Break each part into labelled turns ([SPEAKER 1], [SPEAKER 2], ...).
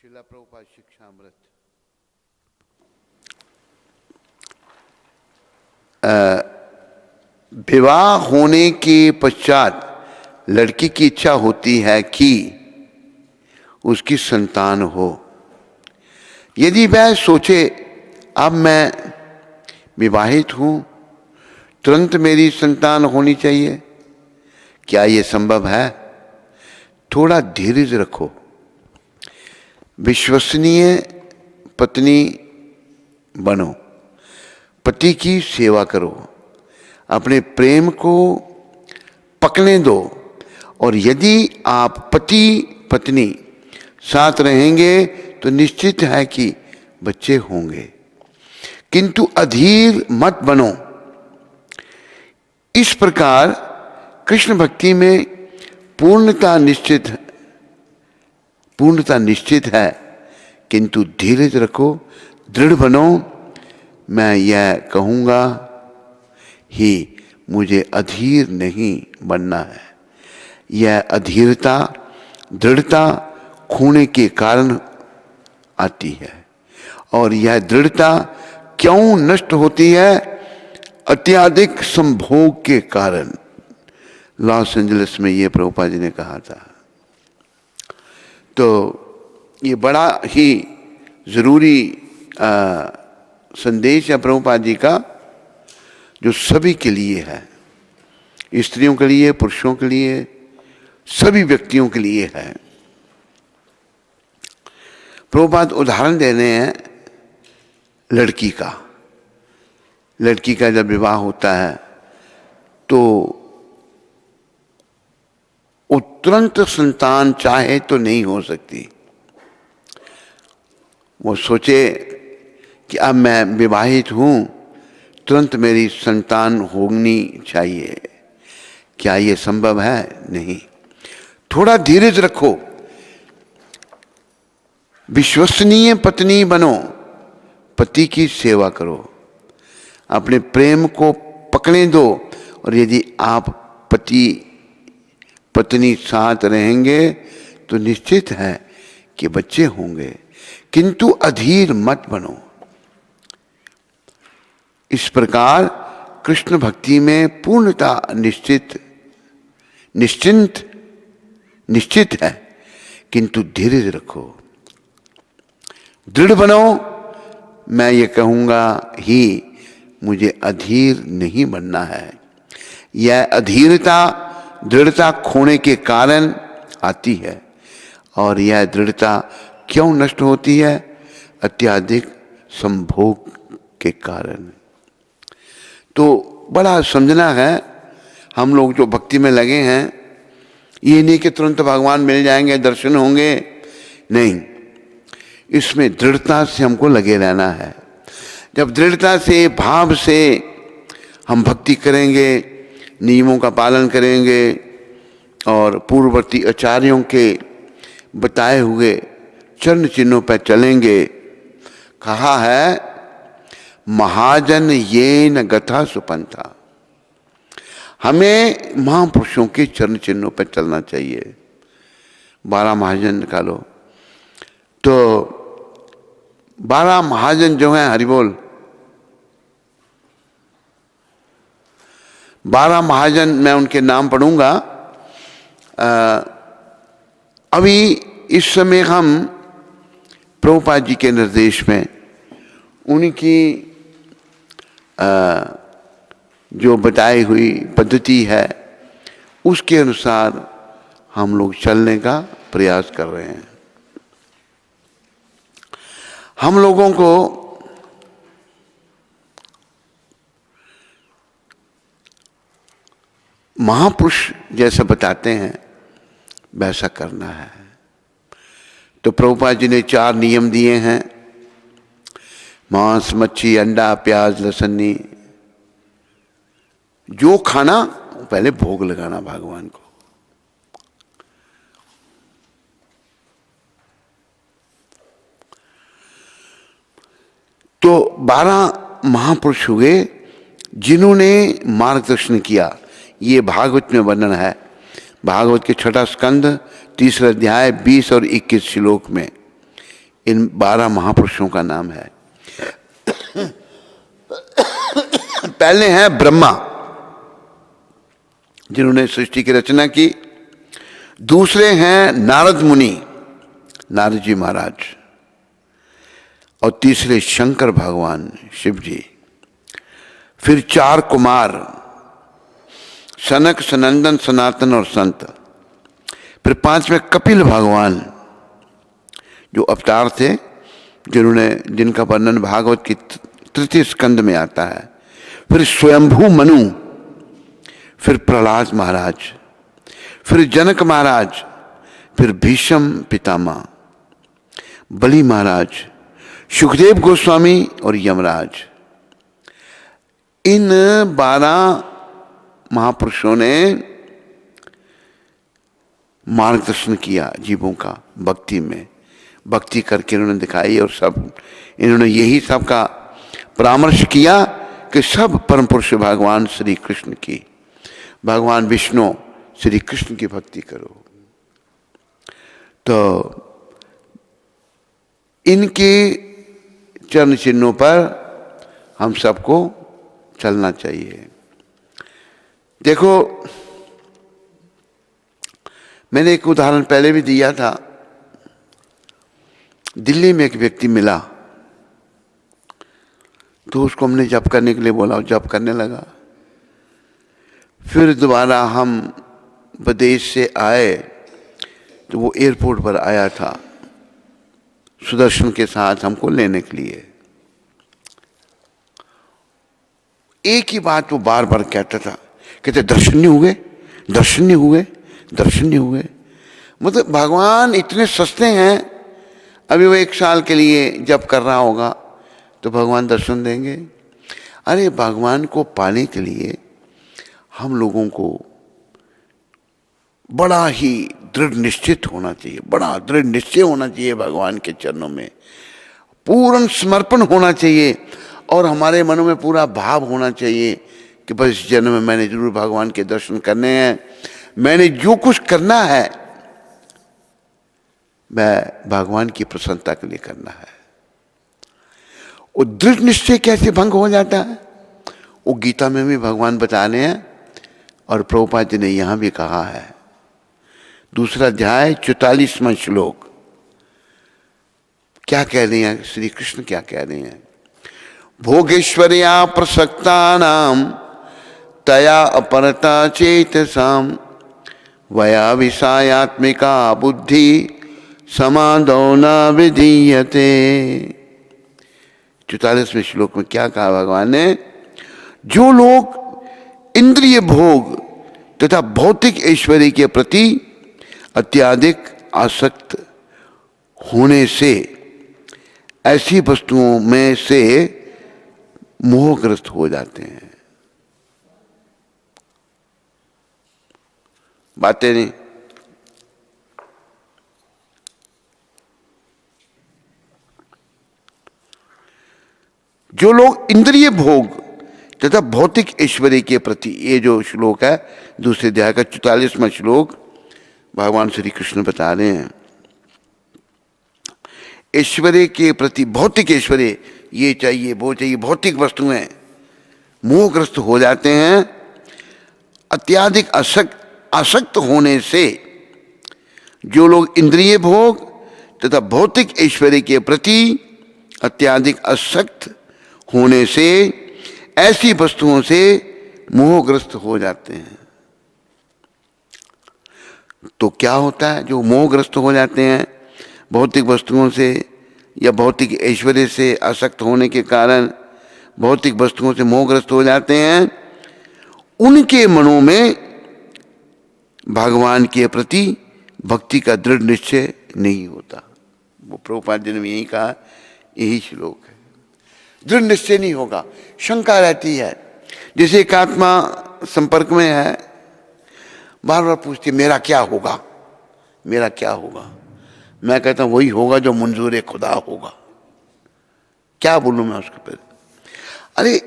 [SPEAKER 1] श्रीला प्रभुपाद शिक्षामृत विवाह होने के पश्चात लड़की की इच्छा होती है कि उसकी संतान हो। यदि वह सोचे अब मैं विवाहित हूँ, तुरंत मेरी संतान होनी चाहिए, क्या ये संभव है? थोड़ा धीरज रखो, विश्वसनीय पत्नी बनो, पति की सेवा करो, अपने प्रेम को पकने दो, और यदि आप पति पत्नी साथ रहेंगे तो निश्चित है कि बच्चे होंगे, किंतु अधीर मत बनो। इस प्रकार कृष्ण भक्ति में पूर्णता निश्चित है, किंतु धीरज रखो, दृढ़ बनो। मैं यह कहूँगा ही मुझे अधीर नहीं बनना है। यह अधीरता दृढ़ता खोने के कारण आती है, और यह दृढ़ता क्यों नष्ट होती है? अत्यधिक संभोग के कारण। लॉस एंजलिस में ये प्रभुपाद जी ने कहा था। तो ये बड़ा ही जरूरी संदेश है प्रभुपाद जी का, जो सभी के लिए है, स्त्रियों के लिए, पुरुषों के लिए, सभी व्यक्तियों के लिए है। प्रभुपाद उदाहरण दे रहे हैं लड़की का। लड़की का जब विवाह होता है तो वो तुरंत संतान चाहे तो नहीं हो सकती। वो सोचे कि अब मैं विवाहित हूँ, तुरंत मेरी संतान होनी चाहिए, क्या ये संभव है? नहीं। थोड़ा धीरज रखो, विश्वसनीय पत्नी बनो, पति की सेवा करो, अपने प्रेम को पकड़ने दो, और यदि आप पति पत्नी साथ रहेंगे तो निश्चित है कि बच्चे होंगे, किंतु अधीर मत बनो। इस प्रकार कृष्ण भक्ति में पूर्णता निश्चित है, किंतु धीरज रखो, दृढ़ बनो। मैं ये कहूँगा ही मुझे अधीर नहीं बनना है। यह अधीरता दृढ़ता खोने के कारण आती है, और यह दृढ़ता क्यों नष्ट होती है? अत्यधिक संभोग के कारण। तो बड़ा समझना है, हम लोग जो भक्ति में लगे हैं, ये नहीं कि तुरंत भगवान मिल जाएंगे, दर्शन होंगे, नहीं। इसमें दृढ़ता से हमको लगे रहना है। जब दृढ़ता से भाव से हम भक्ति करेंगे, नियमों का पालन करेंगे, और पूर्ववर्ती आचार्यों के बताए हुए चरण चिन्हों पर चलेंगे। कहा है महाजन ये न गथा सुपंथा। हमें महापुरुषों के चरण चिन्हों पर चलना चाहिए। 12 महाजन निकालो तो 12 महाजन जो हैं, हरिबोल, 12 महाजन मैं उनके नाम पढ़ूंगा। अभी इस समय हम प्रभुपाद जी के निर्देश में उनकी जो बताई हुई पद्धति है, उसके अनुसार हम लोग चलने का प्रयास कर रहे हैं। हम लोगों को महापुरुष जैसा बताते हैं वैसा करना है। तो प्रभुपाद जी ने 4 नियम दिए हैं: मांस, मच्छी, अंडा, प्याज, लहसुनी। जो खाना पहले भोग लगाना भगवान को। तो 12 महापुरुष हुए जिन्होंने मार्गदर्शन किया। ये भागवत में वर्णन है, भागवत के 6ठा स्कंध 3रा अध्याय 20 और 21 श्लोक में इन 12 महापुरुषों का नाम है। पहले हैं ब्रह्मा, जिन्होंने सृष्टि की रचना की। दूसरे हैं नारद मुनि, नारद जी महाराज। और तीसरे शंकर भगवान शिव जी। फिर 4 कुमार, सनक, सनंदन, सनातन और संत। फिर 5वें कपिल भगवान, जो अवतार थे, जिनका वर्णन भागवत की 3 स्कंद में आता है। फिर स्वयंभू मनु, फिर प्रहलाद महाराज, फिर जनक महाराज, फिर भीष्म पितामह, बलि महाराज, सुखदेव गोस्वामी और यमराज। इन 12 महापुरुषों ने मार्गदर्शन किया जीवों का भक्ति में। भक्ति करके इन्होंने दिखाई, और सब इन्होंने यही सबका परामर्श किया कि सब परम पुरुष भगवान श्री कृष्ण की, भगवान विष्णु श्री कृष्ण की भक्ति करो। तो इनके चरण चिन्हों पर हम सबको चलना चाहिए। देखो, मैंने एक उदाहरण पहले भी दिया था। दिल्ली में एक व्यक्ति मिला, तो उसको हमने जप करने के लिए बोला, जप करने लगा। फिर दोबारा हम विदेश से आए, तो वो एयरपोर्ट पर आया था सुदर्शन के साथ हमको लेने के लिए। एक ही बात वो बार बार कहता था, कहते दर्शन नहीं हुए, दर्शन नहीं हुए, दर्शन नहीं हुए। मतलब भगवान इतने सस्ते हैं। अभी वो 1 साल के लिए जब कर रहा होगा तो भगवान दर्शन देंगे। अरे भगवान को पाने के लिए हम लोगों को बड़ा ही दृढ़ निश्चित होना चाहिए, बड़ा दृढ़ निश्चय होना चाहिए भगवान के चरणों में, पूर्ण समर्पण होना चाहिए। और हमारे मनों में पूरा भाव होना चाहिए कि बस इस जन्म में मैंने जरूर भगवान के दर्शन करने हैं। मैंने जो कुछ करना है मैं भगवान की प्रसन्नता के लिए करना है। वो दृढ़ निश्चय कैसे भंग हो जाता है, वो गीता में भी भगवान बता रहे हैं, और प्रभुपाद जी ने यहां भी कहा है। 2 अध्याय 44वां श्लोक क्या कह रहे हैं, श्री कृष्ण क्या कह रहे हैं। भोगेश्वर्या प्रसक्ता नाम तया अपरता चेतसाम वया विषयात्मिका बुद्धि समादौ न विधीयते। 44वें श्लोक में क्या कहा भगवान ने, जो लोग इंद्रिय भोग तथा भौतिक ऐश्वर्य के प्रति अत्यधिक आसक्त होने से ऐसी वस्तुओं में से मोहग्रस्त हो जाते हैं। बातें नहीं, जो लोग इंद्रिय भोग तथा भौतिक ऐश्वर्य के प्रति, ये जो श्लोक है 2 अध्याय का 44वां श्लोक, भगवान श्री कृष्ण बता रहे हैं ऐश्वर्य के प्रति, भौतिक ऐश्वर्य, ये चाहिए वो चाहिए, भौतिक वस्तुएं, मोहग्रस्त हो जाते हैं। अत्यधिक आसक्त होने से, जो लोग इंद्रिय भोग तथा भौतिक ऐश्वर्य के प्रति अत्यधिक आसक्त होने से ऐसी वस्तुओं से मोहग्रस्त हो जाते हैं। तो क्या होता है, जो मोहग्रस्त हो जाते हैं भौतिक वस्तुओं से या भौतिक ऐश्वर्य से आसक्त होने के कारण भौतिक वस्तुओं से मोहग्रस्त हो जाते हैं, उनके मनों में भगवान के प्रति भक्ति का दृढ़ निश्चय नहीं होता। वो प्रभुपाद जी ने यही कहा, यही श्लोक है। दृढ़ निश्चय नहीं होगा, शंका रहती है। जैसे एक आत्मा संपर्क में है, बार बार पूछती मेरा क्या होगा, मेरा क्या होगा। मैं कहता हूं वही होगा जो मंजूर खुदा होगा। क्या बोलूं मैं उसके पर। अरे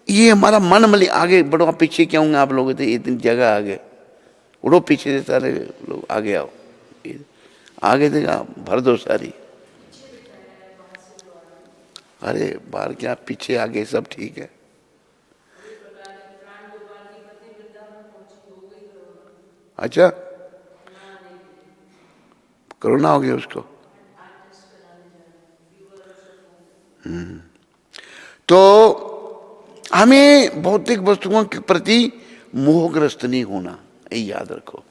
[SPEAKER 1] ये हमारा मन मली, आगे बढ़ो, पीछे क्या होंगे आप लोग, तो इतनी जगह आगे उड़ो, पीछे से सारे लोग आगे आओ, आगे देखा भर दो सारी। अरे बाहर क्या, पीछे आगे सब ठीक है। अच्छा, कोरोना हो गया उसको। तो हमें भौतिक वस्तुओं के प्रति मोहग्रस्त नहीं होना, ये याद रखो।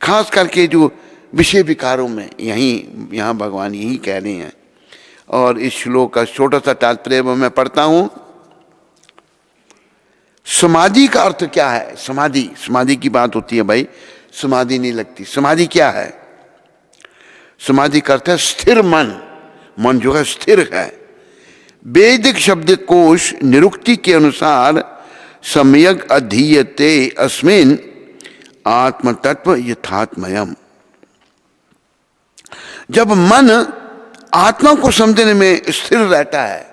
[SPEAKER 1] खास करके जो विषय विकारों में, यहाँ भगवान यही कह रहे हैं। और इस श्लोक का छोटा सा तात्पर्य मैं पढ़ता हूं। समाधि का अर्थ क्या है? समाधि की बात होती है भाई, समाधि नहीं लगती। समाधि क्या है? समाधि का अर्थ है स्थिर मन। मन जो है स्थिर है। वैदिक शब्दकोश निरुक्ति के अनुसार सम्यक अधीयते अस्मिन् आत्म तत्व यथात्मयम्। जब मन आत्मा को समझने में स्थिर रहता है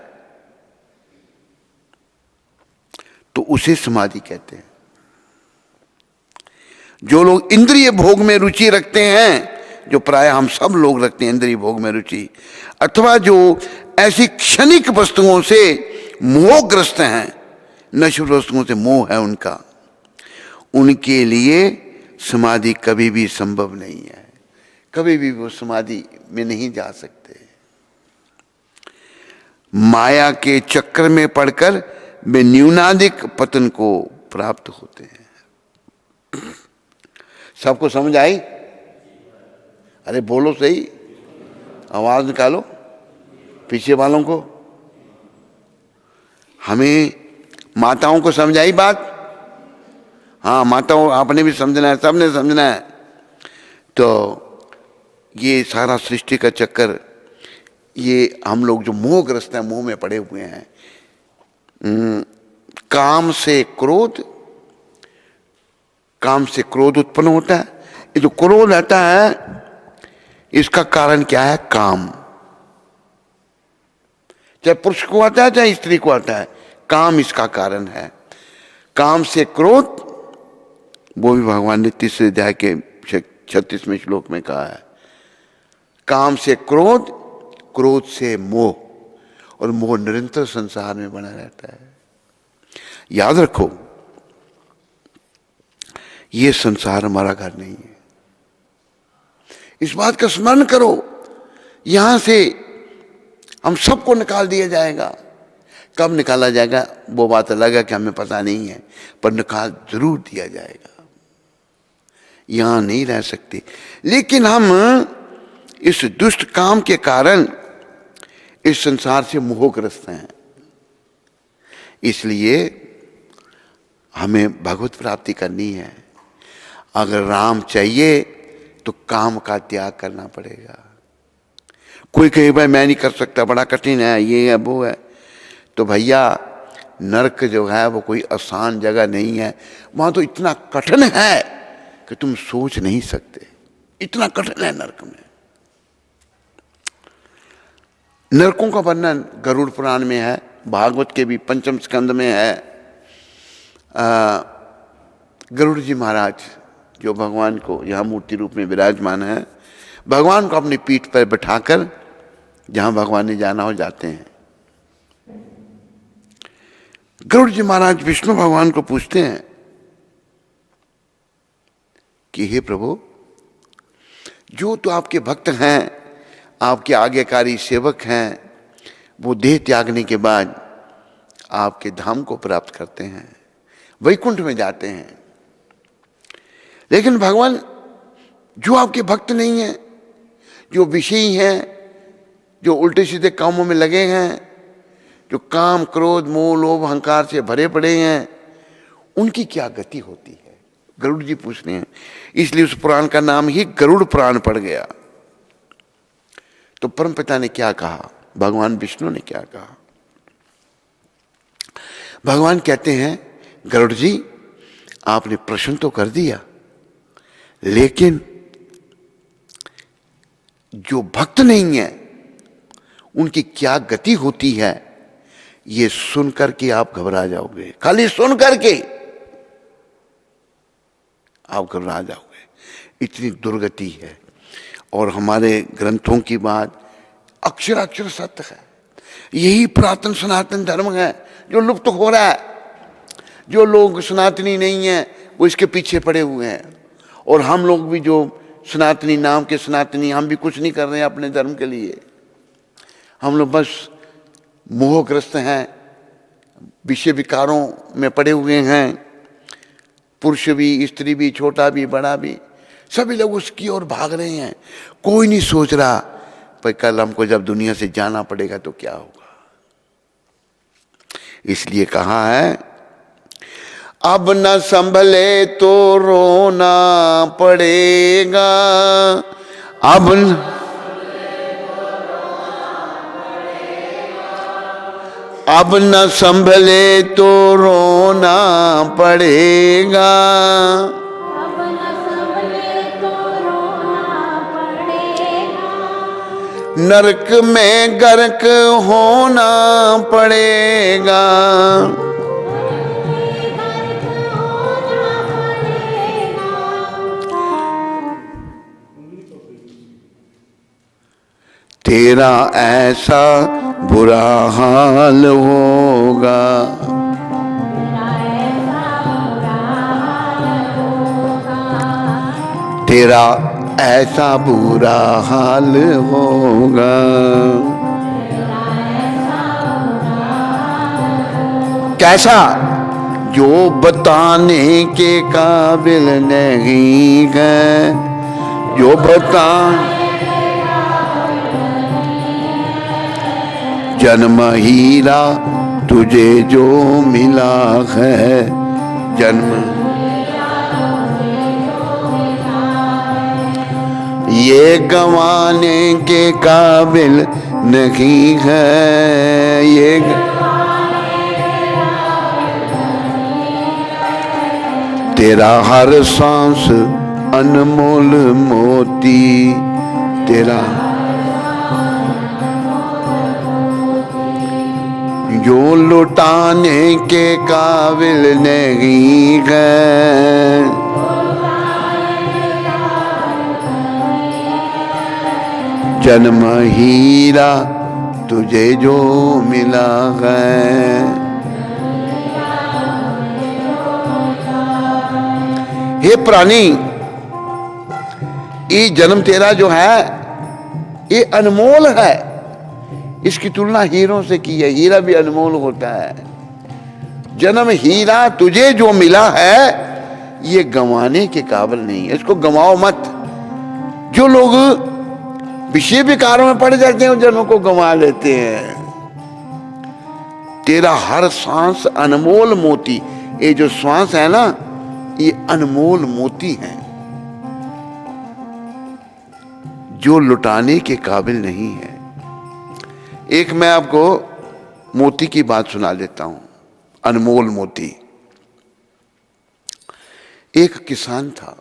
[SPEAKER 1] तो उसे समाधि कहते हैं। जो लोग इंद्रिय भोग में रुचि रखते हैं, जो प्राय हम सब लोग रखते हैं इंद्रिय भोग में रुचि, अथवा जो ऐसी क्षणिक वस्तुओं से मोहग्रस्त हैं, नश्वर वस्तुओं से मोह है उनका, उनके लिए समाधि कभी भी संभव नहीं है। कभी भी वो समाधि में नहीं जा सकते। माया के चक्र में पड़कर वे न्यूनाधिक पतन को प्राप्त होते हैं। सबको समझ आई? अरे बोलो सही, आवाज निकालो पीछे वालों को। हमें माताओं को समझ आई बात? हाँ माताओं, आपने भी समझना है, सबने समझना है। तो ये सारा सृष्टि का चक्कर, ये हम लोग जो मोहग्रस्त हैं, मोह में पड़े हुए हैं, काम से क्रोध उत्पन्न होता है। ये जो क्रोध आता है, इसका कारण क्या है? काम। चाहे पुरुष को आता है चाहे स्त्री को आता है, काम इसका कारण है। काम से क्रोध, वो भी भगवान ने 3 अध्याय के 36वें श्लोक में कहा है। काम से क्रोध, क्रोध से मोह, और मोह निरंतर संसार में बना रहता है। याद रखो, ये संसार हमारा घर नहीं है। इस बात का स्मरण करो। यहां से हम सबको निकाल दिया जाएगा। कब निकाला जाएगा वो बात अलग है कि हमें पता नहीं है, पर निकाल जरूर दिया जाएगा। यहां नहीं रह सकते। लेकिन हम इस दुष्ट काम के कारण इस संसार से मोहग्रस्त हैं। इसलिए हमें भगवत प्राप्ति करनी है। अगर राम चाहिए तो काम का त्याग करना पड़ेगा। कोई कहे भाई मैं नहीं कर सकता, बड़ा कठिन है, ये है वो है, तो भैया नरक जो है वो कोई आसान जगह नहीं है। वहां तो इतना कठिन है कि तुम सोच नहीं सकते, इतना कठिन है नरक में। नरकों का वर्णन गरुड़ पुराण में है, भागवत के भी 5वें स्कंद में है। गरुड़ जी महाराज जो भगवान को यहाँ मूर्ति रूप में विराजमान है, भगवान को अपनी पीठ पर बिठाकर जहां भगवान ने जाना हो जाते हैं। गरुड़ जी महाराज विष्णु भगवान को पूछते हैं कि हे प्रभु, जो तो आपके भक्त हैं, आपके आज्ञाकारी सेवक हैं, वो देह त्यागने के बाद आपके धाम को प्राप्त करते हैं, वैकुंठ में जाते हैं। लेकिन भगवान, जो आपके भक्त नहीं हैं, जो विषयी हैं, जो उल्टे सीधे कामों में लगे हैं, जो काम क्रोध मोह लोभ अहंकार से भरे पड़े हैं, उनकी क्या गति होती है? गरुड़ जी पूछ रहे हैं। इसलिए उस पुराण का नाम ही गरुड़ पुराण पड़ गया। तो परमपिता ने क्या कहा, भगवान विष्णु ने क्या कहा? भगवान कहते हैं, गरुड़ जी आपने प्रश्न तो कर दिया, लेकिन जो भक्त नहीं है उनकी क्या गति होती है, ये सुनकर के आप घबरा जाओगे। खाली सुन करके आप घबरा जाओगे, इतनी दुर्गति है। और हमारे ग्रंथों की बात अक्षराक्षर सत्य है। यही पुरातन सनातन धर्म है जो लुप्त हो रहा है। जो लोग सनातनी नहीं है वो इसके पीछे पड़े हुए हैं, और हम लोग भी जो सनातनी नाम के सनातनी, हम भी कुछ नहीं कर रहे हैं अपने धर्म के लिए। हम लोग बस मोहग्रस्त हैं, विषय विकारों में पड़े हुए हैं। पुरुष भी, स्त्री भी, छोटा भी, बड़ा भी, सभी लोग उसकी ओर भाग रहे हैं। कोई नहीं सोच रहा पर कल हमको जब दुनिया से जाना पड़ेगा तो क्या होगा। इसलिए कहा है, अब न संभले तो रोना पड़ेगा। अब न संभले तो रोना पड़ेगा। नरक में गर्क होना पड़ेगा। तेरा ऐसा बुरा हाल होगा। तेरा ऐसा बुरा हाल होगा। कैसा? जो बताने के काबिल नहीं है। जो जन्म हीरा तुझे जो मिला है। जन्म ये गंवाने के काबिल नहीं है। ये तेरा हर सांस अनमोल मोती। तेरा जो लुटाने के काबिल नहीं है। जन्म हीरा तुझे जो मिला है। हे प्राणी, ये जन्म तेरा जो है ये अनमोल है। इसकी तुलना हीरों से की है। हीरा भी अनमोल होता है। जन्म हीरा तुझे जो मिला है ये गंवाने के काबिल नहीं है। इसको गंवाओ मत। जो लोग विषय विकारों में पड़ जाते हैं उन जन्मों को गंवा लेते हैं। तेरा हर सांस अनमोल मोती। ये जो श्वास है ना ये अनमोल मोती है जो लुटाने के काबिल नहीं है। एक मैं आपको मोती की बात सुना देता हूं। अनमोल मोती। एक किसान था।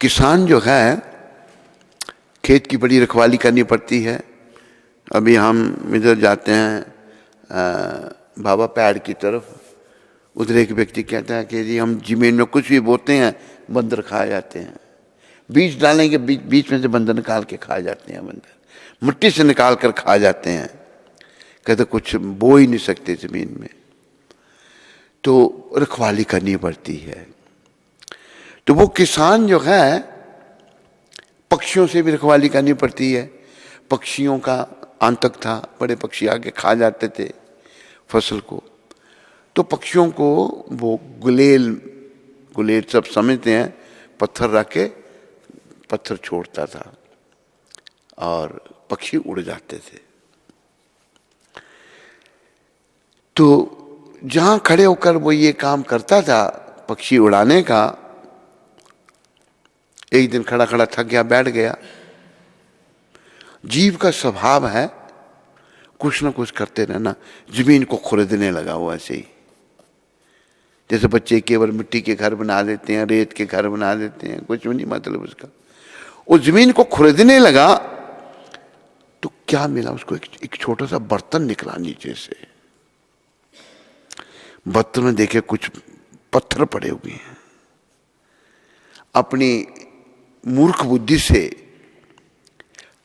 [SPEAKER 1] किसान जो है खेत की बड़ी रखवाली करनी पड़ती है। अभी हम इधर जाते हैं बाबा पैड़ की तरफ, उधर एक व्यक्ति कहता है कि जी हम जमीन में कुछ भी बोते हैं बंदर खा जाते हैं। बीज डालेंगे बीच में से बंदर निकाल के खा जाते हैं। बंदर मिट्टी से निकाल कर खा जाते हैं। कहते कुछ बो ही नहीं सकते जमीन में, तो रखवाली करनी पड़ती है। तो वो किसान जो है पक्षियों से भी रखवाली करनी पड़ती है। पक्षियों का आतंक था, बड़े पक्षी आके खा जाते थे फसल को। तो पक्षियों को वो गुलेल सब समझते हैं, पत्थर रख के पत्थर छोड़ता था और पक्षी उड़ जाते थे। तो जहां खड़े होकर वो ये काम करता था पक्षी उड़ाने का, एक दिन खड़ा खड़ा थक गया, बैठ गया। जीव का स्वभाव है कुछ ना कुछ करते रहना। जमीन को खुरदने लगा वो ऐसे ही, जैसे बच्चे केवल मिट्टी के घर बना देते हैं, रेत के घर बना देते हैं, कुछ भी नहीं मतलब उसका। वो जमीन को खुरदने लगा तो क्या मिला उसको? एक छोटा सा बर्तन निकला नीचे से। बर्तन में देखे कुछ पत्थर पड़े हुए हैं। अपनी मूर्ख बुद्धि से,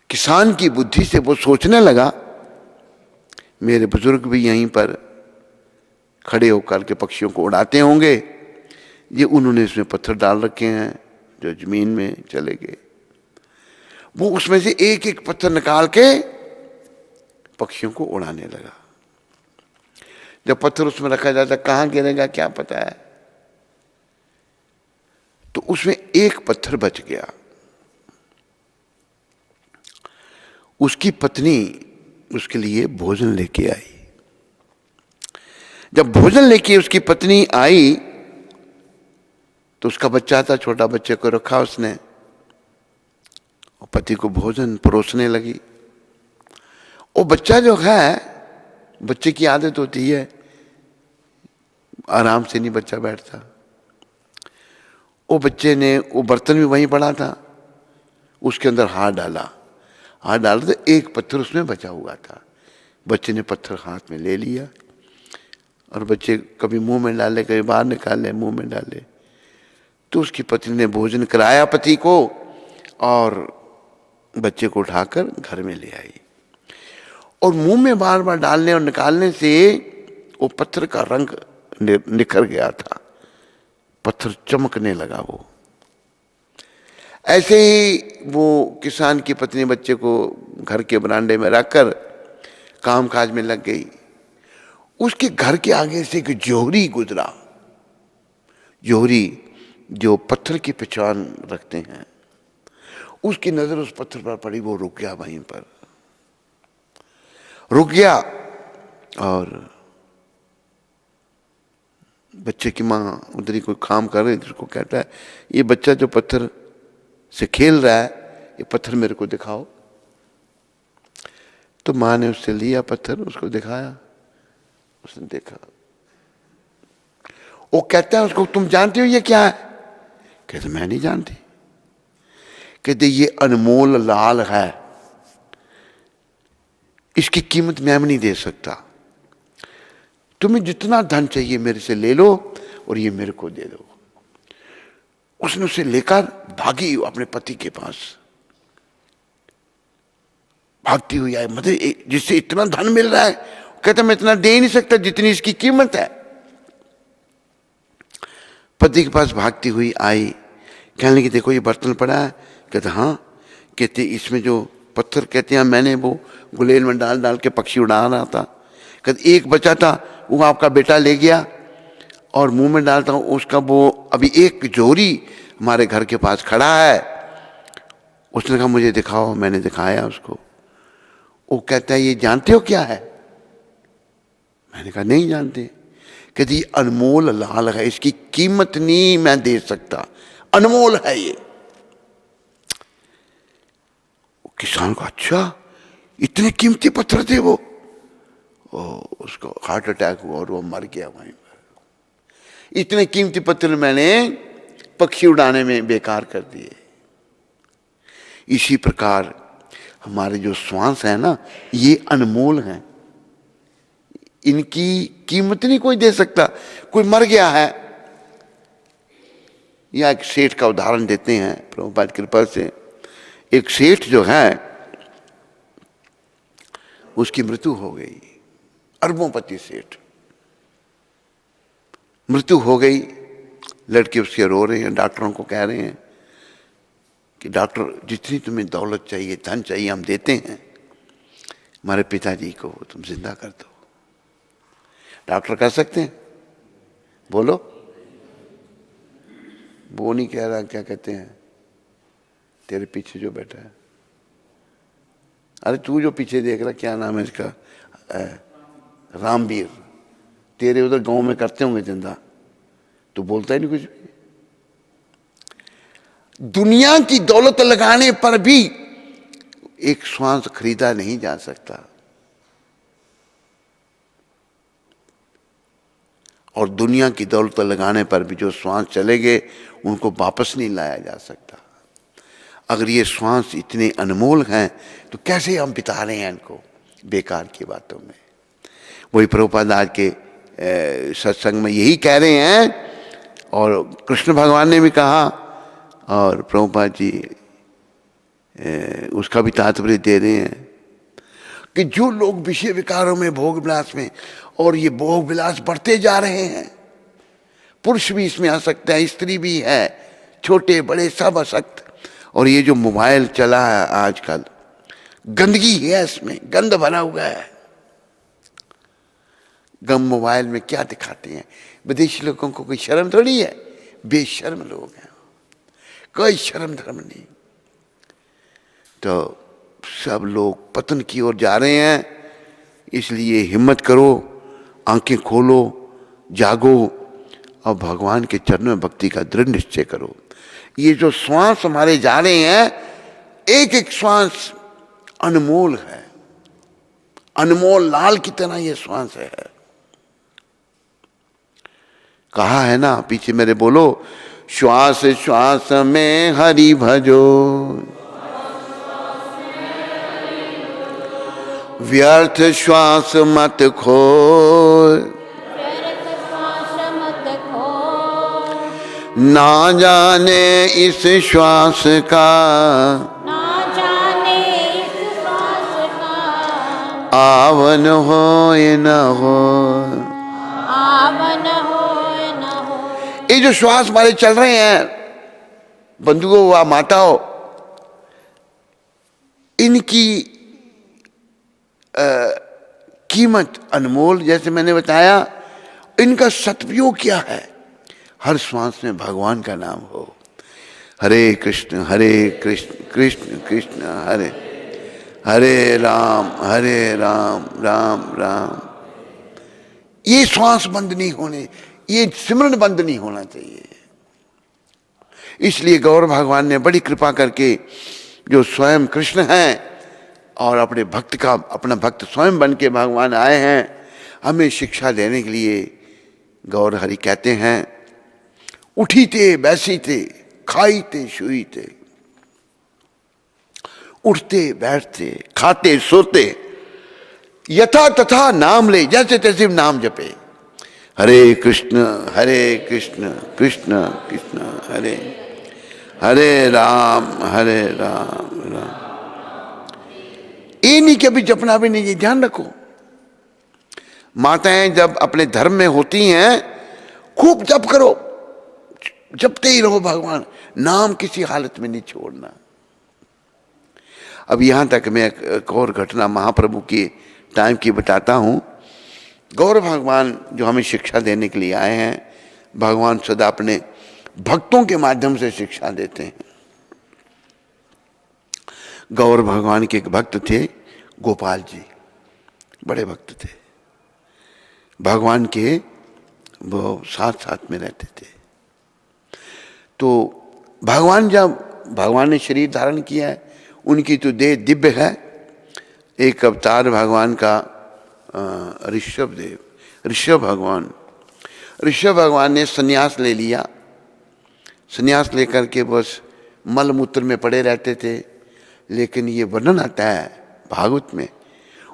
[SPEAKER 1] किसान की बुद्धि से वो सोचने लगा मेरे बुजुर्ग भी यहीं पर खड़े होकर के पक्षियों को उड़ाते होंगे, ये उन्होंने इसमें पत्थर डाल रखे हैं जो जमीन में चले गए। वो उसमें से एक एक पत्थर निकाल के पक्षियों को उड़ाने लगा। जब पत्थर उसमें रखा जाता कहाँ गिरेगा क्या पता है, तो उसमें एक पत्थर बच गया। उसकी पत्नी उसके लिए भोजन लेके आई। जब भोजन लेके उसकी पत्नी आई तो उसका बच्चा था, छोटा बच्चे को रखा उसने और पति को भोजन परोसने लगी। वो बच्चा जो है, बच्चे की आदत होती है आराम से नहीं बच्चा बैठता। वो बच्चे ने वो बर्तन भी वहीं पड़ा था, उसके अंदर हाथ डाला तो एक पत्थर उसमें बचा हुआ था। बच्चे ने पत्थर हाथ में ले लिया और बच्चे कभी मुंह में डाले, कभी बाहर निकाले, मुंह में डाले। तो उसकी पत्नी ने भोजन कराया पति को और बच्चे को उठाकर घर में ले आई। और मुंह में बार बार डालने और निकालने से वो पत्थर का रंग निखर गया था, पत्थर चमकने लगा। वो ऐसे ही वो किसान की पत्नी बच्चे को घर के बरामदे में रखकर काम काज में लग गई। उसके घर के आगे से एक जोहरी गुजरा। जोहरी जो पत्थर की पहचान रखते हैं, उसकी नजर उस पत्थर पर पड़ी। वो रुक गया, वहीं पर रुक गया और बच्चे की माँ उधर ही कोई काम कर रही थी, उसको कहता है ये बच्चा जो पत्थर से खेल रहा है, ये पत्थर मेरे को दिखाओ। तो माँ ने उससे लिया पत्थर, उसको दिखाया, उसने देखा। वो कहता है उसको, तुम जानते हो ये क्या है? कहते मैं नहीं जानती। कहते ये अनमोल लाल है, इसकी कीमत मैं नहीं दे सकता। तुम्हें जितना धन चाहिए मेरे से ले लो और ये मेरे को दे दो। उसने उसे लेकर भागी अपने पति के पास, भागती हुई आई। मतलब जिससे इतना धन मिल रहा है, कहता मैं इतना दे ही नहीं सकता जितनी इसकी कीमत है। पति के पास भागती हुई आई, कहने लगी देखो ये बर्तन पड़ा है। कहते हाँ। कहते इसमें जो पत्थर, कहते हैं मैंने वो गुलेल में डाल डाल के पक्षी उड़ा रहा था। कहते एक बचा था, वो आपका बेटा ले गया और मुंह में डालता हूँ उसका। वो अभी एक जोरी हमारे घर के पास खड़ा है। उसने कहा मुझे दिखाओ, मैंने दिखाया उसको। वो कहता है ये जानते हो क्या है? मैंने कहा नहीं जानते। कहती ये अनमोल लाल है, इसकी कीमत नहीं मैं दे सकता, अनमोल है ये। किसान को अच्छा इतने कीमती पत्थर थे वो। उसको हार्ट अटैक हुआ और वो मर गया वहीं पर। इतने कीमती पत्थर मैंने पक्षी उड़ाने में बेकार कर दिए। इसी प्रकार हमारे जो श्वास है ना, ये अनमोल हैं, इनकी कीमत नहीं कोई दे सकता। कोई मर गया है, या एक सेठ का उदाहरण देते हैं प्रभुपाद की कृपा से। एक सेठ जो है उसकी मृत्यु हो गई, अरबोंपति सेठ, मृत्यु हो गई। लड़के उसके रो रहे हैं, डॉक्टरों को कह रहे हैं कि डॉक्टर जितनी तुम्हें दौलत चाहिए, धन चाहिए, हम देते हैं, हमारे पिताजी को तुम जिंदा कर दो। डॉक्टर कह सकते हैं? बोलो। वो नहीं कह रहा, क्या कहते हैं तेरे पीछे जो बैठा है, अरे तू जो पीछे देख रहा, क्या नाम है इसका, रामवीर, तेरे उधर गांव में करते होंगे जिंदा, तू बोलता ही नहीं कुछ भी। दुनिया की दौलत लगाने पर भी एक श्वास खरीदा नहीं जा सकता, और दुनिया की दौलत लगाने पर भी जो श्वास चले गए उनको वापस नहीं लाया जा सकता। अगर ये श्वास इतने अनमोल हैं तो कैसे हम बिता रहे हैं इनको बेकार की बातों में। वही प्रभुपाद आज के सत्संग में यही कह रहे हैं, और कृष्ण भगवान ने भी कहा, और प्रभुपाद जी उसका भी तात्पर्य दे रहे हैं कि जो लोग विषय विकारों में, भोग विलास में, और ये भोग विलास बढ़ते जा रहे हैं, पुरुष भी इसमें आसक्त है, स्त्री भी है, छोटे बड़े सब आसक्त। और ये जो मोबाइल चला है आजकल, गंदगी है इसमें, गंद भरा हुआ है। गम मोबाइल में क्या दिखाते हैं, विदेशी लोगों को कोई शर्म थोड़ी है, बेशर्म लोग हैं, कोई शर्म धर्म नहीं। तो सब लोग पतन की ओर जा रहे हैं, इसलिए हिम्मत करो, आंखें खोलो, जागो और भगवान के चरणों में भक्ति का दृढ़ निश्चय करो। ये जो श्वास हमारे जा रहे हैं, एक एक श्वास अनमोल है, अनमोल लाल की तरह ये श्वास है। कहा है ना, पीछे मेरे बोलो, श्वास श्वास में हरि भजो, व्यर्थ श्वास मत खो, ना जाने इस श्वास का, आवन हो न हो, ये जो श्वास हमारे चल रहे हैं, बंधुओं व माताओं, इनकी कीमत अनमोल, जैसे मैंने बताया, इनका सदुपयोग क्या है। हर श्वास में भगवान का नाम हो, हरे कृष्ण कृष्ण कृष्ण हरे हरे, राम राम राम। ये श्वास बंद नहीं होने, ये सिमरन बंद नहीं होना चाहिए। इसलिए गौर भगवान ने बड़ी कृपा करके, जो स्वयं कृष्ण हैं और अपने भक्त का, अपना भक्त स्वयं बन के भगवान आए हैं, हमें शिक्षा देने के लिए गौर हरि कहते हैं, उठीते बैसीते, खाईते शुईते, उठते बैठते, खाते सोते, यथा तथा नाम ले, जैसे तैसे नाम जपे। हरे कृष्ण कृष्ण कृष्ण हरे हरे, राम राम। ये नहीं कि अभी जपना भी नहीं, ये ध्यान रखो। माताएं जब अपने धर्म में होती हैं, खूब जप करो, जपते ही रहो भगवान, नाम किसी हालत में नहीं छोड़ना। अब यहां तक मैं एक और घटना महाप्रभु के टाइम की बताता हूं। गौर भगवान जो हमें शिक्षा देने के लिए आए हैं, भगवान सदा अपने भक्तों के माध्यम से शिक्षा देते हैं। गौर भगवान के एक भक्त थे, गोपाल जी, बड़े भक्त थे भगवान के, वो साथ साथ में रहते थे। तो भगवान ने शरीर धारण किया है, उनकी तो देह दिव्य है। एक अवतार भगवान का ऋषभ भगवान ने संन्यास ले लिया। संन्यास लेकर के बस मल मूत्र में पड़े रहते थे। लेकिन ये वर्णन आता है भागवत में,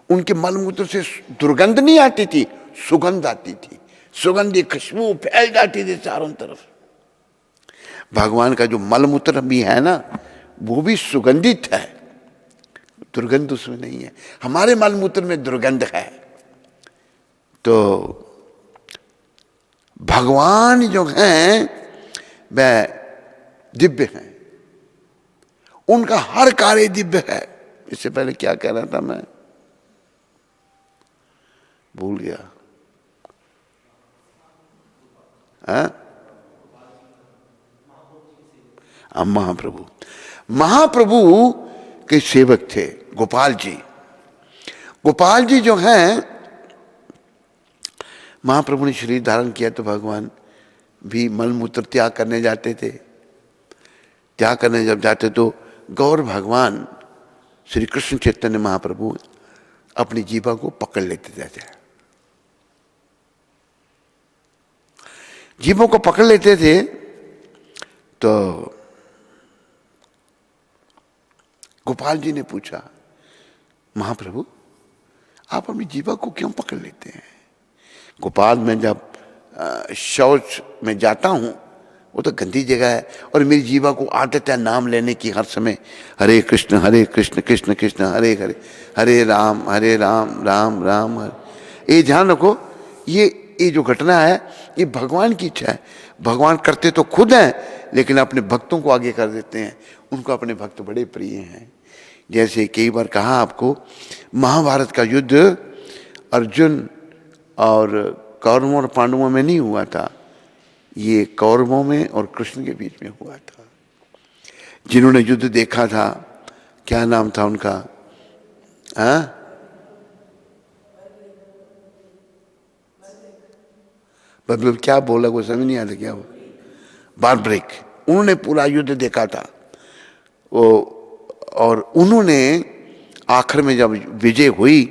[SPEAKER 1] उनके मल मूत्र से दुर्गंध नहीं आती थी, सुगंध आती थी, सुगंधी खुशबू फैल जाती थी चारों तरफ। भगवान का जो मल मूत्र भी है ना, वो भी सुगंधित है, दुर्गंध उसमें नहीं है। हमारे मल मूत्र में दुर्गंध है। तो भगवान जो हैं वह दिव्य हैं, उनका हर कार्य दिव्य है। इससे पहले क्या कह रहा था मैं, भूल गया। महाप्रभु के सेवक थे गोपाल जी। गोपाल जी जो हैं, महाप्रभु ने शरीर धारण किया तो भगवान भी मलमूत्र त्याग करने जाते थे। त्याग करने जब जाते तो गौर भगवान श्री कृष्ण चैतन्य महाप्रभु अपनी जीभा को पकड़ लेते थे। जीभों को पकड़ लेते थे तो गोपाल जी ने पूछा, महाप्रभु आप अपनी जीभा को क्यों पकड़ लेते हैं? गोपाल, मैं जब शौच में जाता हूं वो तो गंदी जगह है। और मेरी जीवा को आदत है नाम लेने की हर समय, हरे कृष्ण कृष्ण कृष्ण हरे हरे, हरे राम राम राम हरे। ये ध्यान रखो, ये जो घटना है ये भगवान की इच्छा है। भगवान करते तो खुद हैं, लेकिन अपने भक्तों को आगे कर देते हैं। उनको अपने भक्त बड़े प्रिय हैं। जैसे कई बार कहा आपको, महाभारत का युद्ध अर्जुन और कौरवों और पांडवों में नहीं हुआ था, ये कौरवों में और कृष्ण के बीच में हुआ था। जिन्होंने युद्ध देखा था, क्या नाम था उनका, मतलब क्या बोला वो समझ नहीं आता, क्या वो बारब्रिक, उन्होंने पूरा युद्ध देखा था वो। और उन्होंने आखिर में जब विजय हुई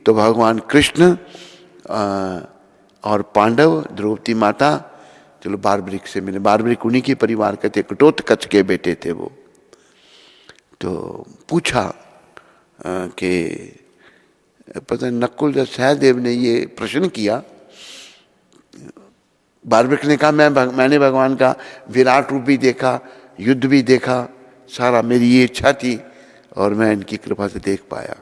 [SPEAKER 1] तो भगवान कृष्ण और पांडव, द्रौपदी माता, चलो बारब्रिक से मिले। बारब्रिक उन्हीं के परिवार के थे, घटोत्कच के बेटे थे वो। तो पूछा कि पता नकुल या सहदेव ने ये प्रश्न किया। बारब्रिक ने कहा मैंने भगवान का विराट रूप भी देखा, युद्ध भी देखा, सारा मेरी ये इच्छा थी और मैं इनकी कृपा से देख पाया।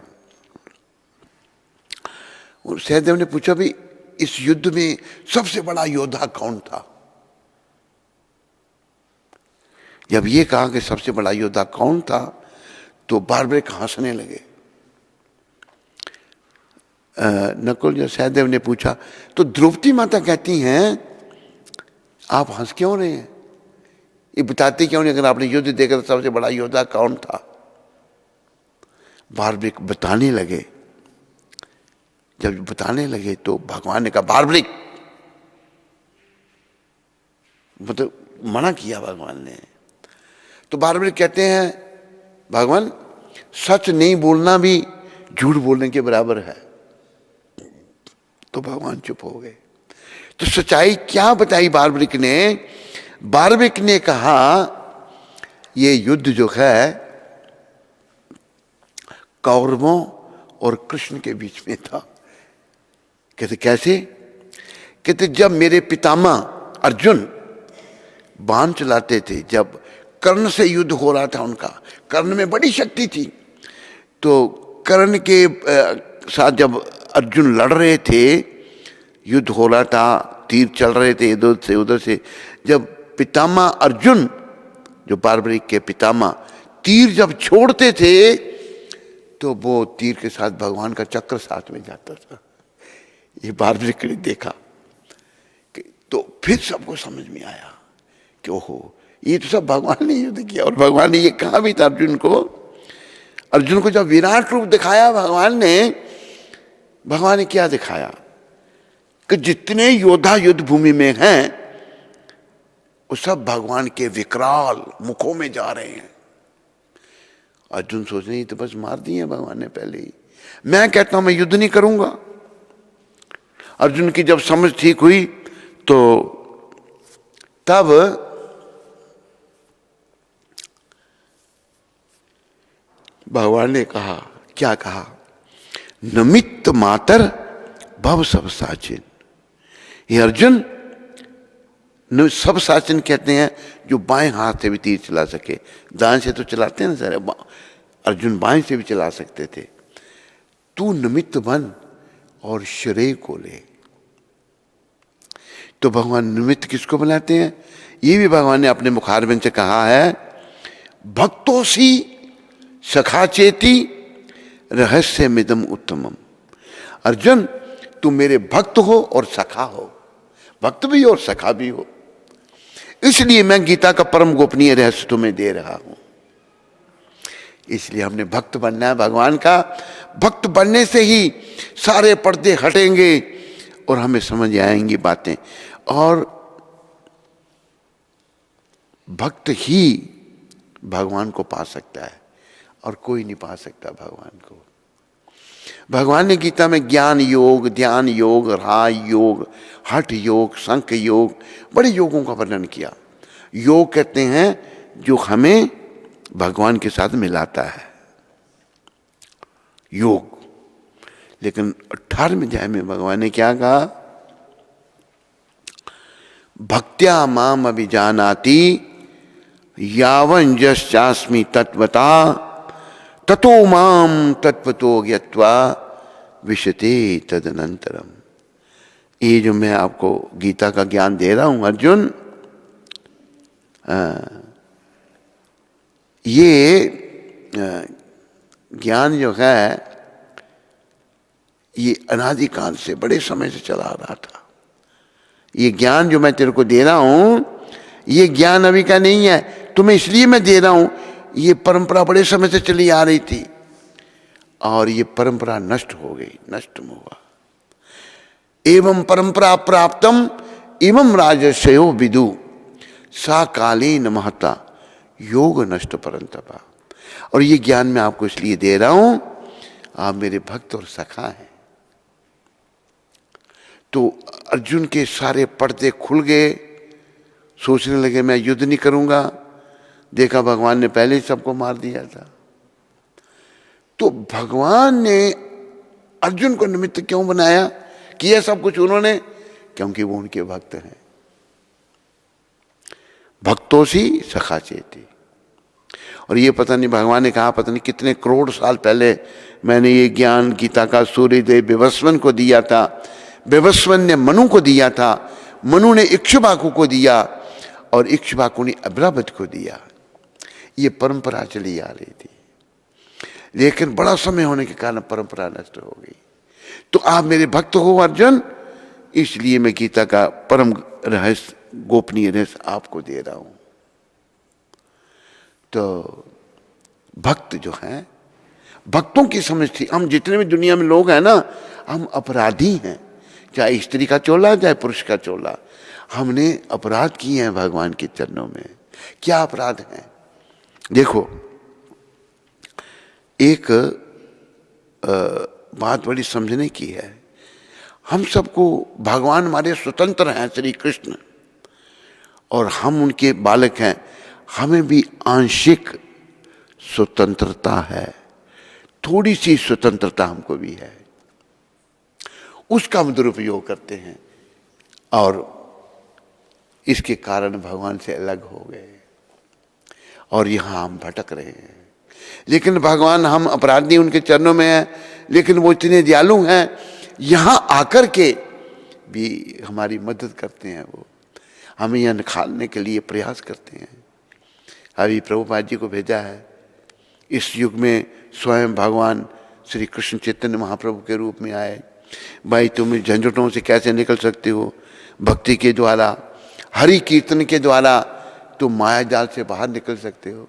[SPEAKER 1] और सहदेव ने पूछा भी इस युद्ध में सबसे बड़ा योद्धा कौन था। जब ये कहा कि सबसे बड़ा योद्धा कौन था तो बारब्रिक हंसने लगे। नकुल या सहदेव ने पूछा तो द्रौपदी माता कहती हैं आप हंस क्यों रहे हैं, ये बताते क्यों नहीं, अगर आपने युद्ध देखा तो सबसे बड़ा योद्धा कौन था। बारब्रिक बताने लगे। जब बताने लगे तो भगवान ने कहा बारब्रिक, मतलब मना किया भगवान ने। तो बारब्रिक कहते हैं भगवान सच नहीं बोलना भी झूठ बोलने के बराबर है। तो भगवान चुप हो गए। तो सच्चाई क्या बताई बारब्रिक ने। बारब्रिक ने कहा ये युद्ध जो है कौरवों और कृष्ण के बीच में था। कहते कैसे, कहते जब मेरे पितामह अर्जुन बाण चलाते थे, जब कर्ण से युद्ध हो रहा था उनका, कर्ण में बड़ी शक्ति थी, तो कर्ण के साथ जब अर्जुन लड़ रहे थे, युद्ध हो रहा था, तीर चल रहे थे इधर से उधर से, जब पितामह अर्जुन जो बारब्रिक के पितामह तीर जब छोड़ते थे तो वो तीर के साथ भगवान का चक्र साथ में जाता था। ये बारब्रिक ने देखा तो फिर सबको समझ में आया कि ओहो ये तो सब भगवान ने युद्ध किया। और भगवान ने ये कहा भी था अर्जुन को जब विराट रूप दिखाया भगवान ने क्या दिखाया कि जितने योद्धा युद्ध भूमि में हैं वो सब भगवान के विकराल मुखों में जा रहे हैं। अर्जुन सोच रहे तो बस मार दिए भगवान ने पहले ही। मैं कहता हूं मैं युद्ध नहीं करूंगा। अर्जुन की जब समझ ठीक हुई तो तब भगवान ने कहा, क्या कहा, नमित्त मातर भव सब साचिन। ये अर्जुन सब साचिन कहते हैं जो बाएं हाथ से भी तीर चला सके। दाएं से तो चलाते हैं ना सारे, अर्जुन बाएं से भी चला सकते थे। तू निमित्त बन और श्रेय को ले। तो भगवान निमित्त किसको बनाते हैं, ये भी भगवान ने अपने मुखारबिंद से कहा है, भक्तोसी सखा चेती रहस्य मिदम उत्तमम। अर्जुन तू मेरे भक्त हो और सखा हो, भक्त भी हो और सखा भी हो, इसलिए मैं गीता का परम गोपनीय रहस्य तुम्हें दे रहा हूं। इसलिए हमने भक्त बनना है भगवान का। भक्त बनने से ही सारे पर्दे हटेंगे और हमें समझ आएंगी बातें। और भक्त ही भगवान को पा सकता है और कोई नहीं पा सकता भगवान को। भगवान ने गीता में ज्ञान योग, ध्यान योग, राय योग, हठ योग, संख योग, बड़े योगों का वर्णन किया। योग कहते हैं जो हमें भगवान के साथ मिलाता है, योग। लेकिन 18वें अध्याय में भगवान ने क्या कहा, भक्त्या माम अभिजानाति यावं यश्चास्मि तत्वता ततो माम तत्वतो ज्ञत्वा विशते तदनंतरम। ये जो मैं आपको गीता का ज्ञान दे रहा हूं अर्जुन, ये ज्ञान जो है ये अनादिकाल से बड़े समय से चला आ रहा था। ये ज्ञान जो मैं तेरे को दे रहा हूं ये ज्ञान अभी का नहीं है, तुम्हें इसलिए मैं दे रहा हूं। ये परंपरा बड़े समय से चली आ रही थी और ये परंपरा नष्ट हो गई, नष्ट हुआ। एवं परंपरा प्राप्तम एवं राजस्यो विदु सा कालीन महता योग नष्ट परंतपा। और ये ज्ञान मैं आपको इसलिए दे रहा हूं, आप मेरे भक्त और सखा हैं। तो अर्जुन के सारे पर्दे खुल गए, सोचने लगे मैं युद्ध नहीं करूंगा। देखा भगवान ने पहले ही सबको मार दिया था। तो भगवान ने अर्जुन को निमित्त क्यों बनाया, किया सब कुछ उन्होंने, क्योंकि वो उनके भक्त हैं। भक्तों सी सखा चेती। और ये पता नहीं भगवान ने कहा पता नहीं कितने करोड़ साल पहले मैंने ये ज्ञान गीता का सूर्यदेव विवस्वन को दिया था। विवस्वन ने मनु को दिया था, मनु ने इक्ष्वाकु को दिया और इक्ष्वाकु ने अभ्रावत को दिया। ये परंपरा चली आ रही थी, लेकिन बड़ा समय होने के कारण परंपरा नष्ट हो गई। तो आप मेरे भक्त हो अर्जुन, इसलिए मैं गीता का परम रहस्य, गोपनीय रहस्य आपको दे रहा हूं। तो भक्त जो हैं, भक्तों की समझ थी, हम जितने भी दुनिया में लोग हैं ना, हम अपराधी हैं। चाहे स्त्री का चोला चाहे पुरुष का चोला, हमने अपराध किए हैं भगवान के चरणों में। क्या अपराध हैं? देखो, एक बात बड़ी समझने की है। हम सबको भगवान हमारे स्वतंत्र हैं, श्री कृष्ण, और हम उनके बालक हैं। हमें भी आंशिक स्वतंत्रता है, थोड़ी सी स्वतंत्रता हमको भी है। उसका हम दुरुपयोग करते हैं और इसके कारण भगवान से अलग हो गए और यहां हम भटक रहे हैं। लेकिन भगवान, हम अपराधी उनके चरणों में हैं, लेकिन वो इतने दयालु हैं, यहां आकर के भी हमारी मदद करते हैं। वो हमें यहां निकालने के लिए प्रयास करते हैं। अभी प्रभुपाद जी को भेजा है। इस युग में स्वयं भगवान श्री कृष्ण चैतन्य महाप्रभु के रूप में आए। भाई, तुम इस झंझटों से कैसे निकल सकते हो? भक्ति के द्वारा, हरि कीर्तन के द्वारा तुम माया जाल से बाहर निकल सकते हो।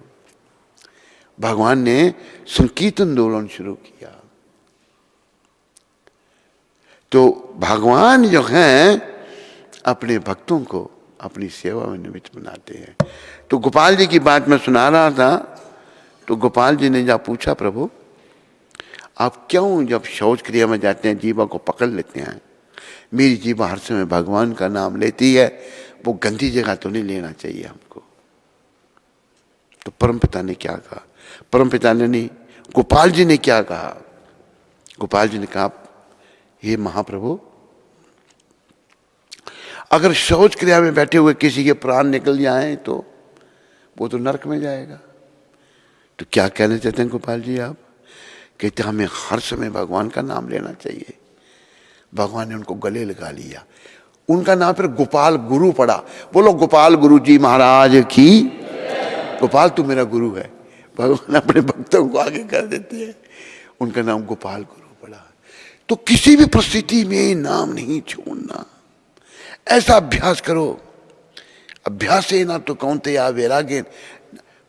[SPEAKER 1] भगवान ने संकीर्तन आंदोलन शुरू किया। तो भगवान जो हैं अपने भक्तों को अपनी सेवा में निमित्त बनाते हैं। तो गोपाल जी की बात मैं सुना रहा था। तो गोपाल जी ने जब पूछा, प्रभु आप क्यों जब शौच क्रिया में जाते हैं जीवा को पकड़ लेते हैं? मेरी जीवा हर समय भगवान का नाम लेती है, वो गंदी जगह तो नहीं लेना चाहिए हमको। तो परमपिता ने क्या कहा? परमपिता ने नहीं, गोपाल जी ने क्या कहा? गोपाल जी ने कहा, हे महाप्रभु, अगर शौच क्रिया में बैठे हुए किसी के प्राण निकल जाएं तो वो तो नरक में जाएगा। तो क्या कहना चाहते हैं गोपाल जी आप? कहते हमें हर समय भगवान का नाम लेना चाहिए। भगवान ने उनको गले लगा लिया, उनका नाम फिर गोपाल गुरु पड़ा। बोलो गोपाल गुरु जी महाराज की। गोपाल तू मेरा गुरु है। भगवान अपने भक्तों को आगे कर देते हैं, उनका नाम गोपाल गुरु पड़ा। तो किसी भी परिस्थिति में नाम नहीं छोड़ना, ऐसा अभ्यास करो। अभ्यास है ना तो कौनते या वैराग्य,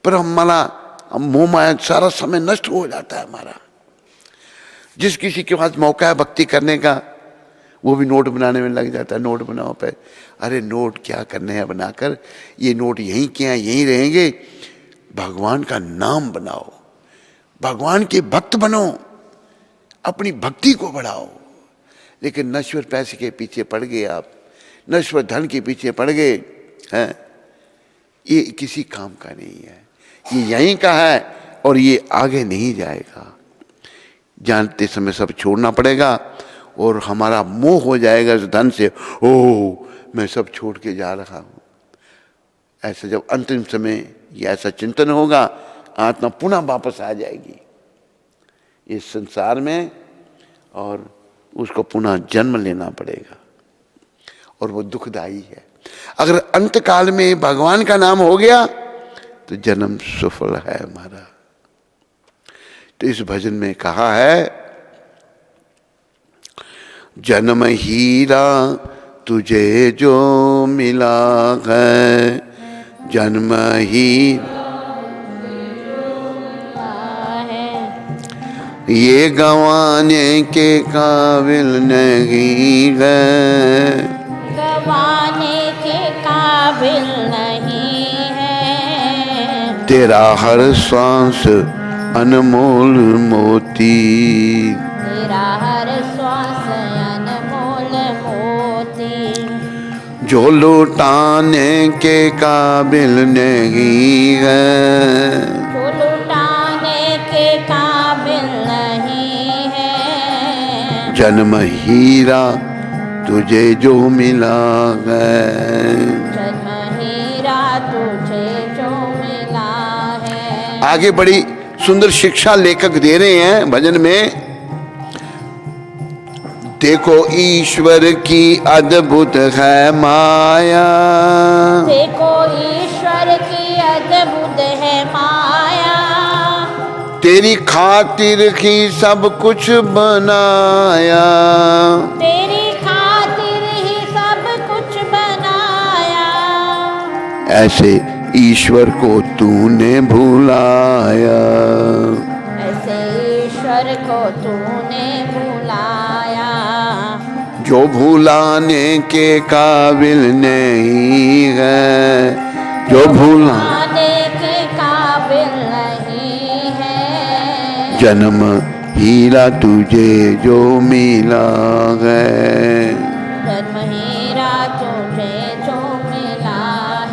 [SPEAKER 1] पर हमारा मोह माया सारा समय नष्ट हो जाता है हमारा। जिस किसी के पास मौका है भक्ति करने का, वो भी नोट बनाने में लग जाता है। नोट बनाओ पे, अरे नोट क्या करने हैं बनाकर, ये नोट यहीं के हैं, यहीं रहेंगे। भगवान का नाम बनाओ, भगवान के भक्त बनो, अपनी भक्ति को बढ़ाओ। लेकिन नश्वर पैसे के पीछे पड़ गए आप, नश्वर धन के पीछे पड़ गए हैं, ये किसी काम का नहीं है। ये यहीं का है और ये आगे नहीं जाएगा। जानते समय सब छोड़ना पड़ेगा और हमारा मोह हो जाएगा इस धन से। ओह मैं सब छोड़ के जा रहा हूँ। ऐसा जब अंतिम समय ये ऐसा चिंतन होगा, आत्मा पुनः वापस आ जाएगी इस संसार में और उसको पुनः जन्म लेना पड़ेगा और वो दुखदाई है। अगर अंत काल में भगवान का नाम हो गया तो जन्म सफल है हमारा। तो इस भजन में कहा है, जन्म हीरा तुझे जो मिला है, जन्म हीरा ये गंवाने के काबिल नहीं है,
[SPEAKER 2] गंवाने के काबिल नहीं है।
[SPEAKER 1] तेरा हर सांस अनमोल मोती,
[SPEAKER 2] तेरा हर श्वास अनमोल मोती।
[SPEAKER 1] जो लुटाने के काबिल नहीं है,
[SPEAKER 2] जो लुटाने के काबिल नहीं है।
[SPEAKER 1] जन्म हीरा तुझे जो मिला है,
[SPEAKER 2] जन्म हीरा तुझे जो मिला है।
[SPEAKER 1] आगे बड़ी सुंदर शिक्षा लेखक दे रहे हैं भजन में। देखो ईश्वर की अद्भुत है माया,
[SPEAKER 2] देखो ईश्वर की अद्भुत है माया।
[SPEAKER 1] तेरी खातिर ही सब कुछ बनाया,
[SPEAKER 2] तेरी खातिर ही सब कुछ बनाया।
[SPEAKER 1] ऐसे ईश्वर को तूने भुलाया,
[SPEAKER 2] ऐसे ईश्वर को तूने भुलाया।
[SPEAKER 1] जो भुलाने के काबिल नहीं है, जो
[SPEAKER 2] भुलाने के काबिल नहीं है।
[SPEAKER 1] जन्म हीरा तुझे जो मिला है,
[SPEAKER 2] जन्म हीरा तुझे जो मिला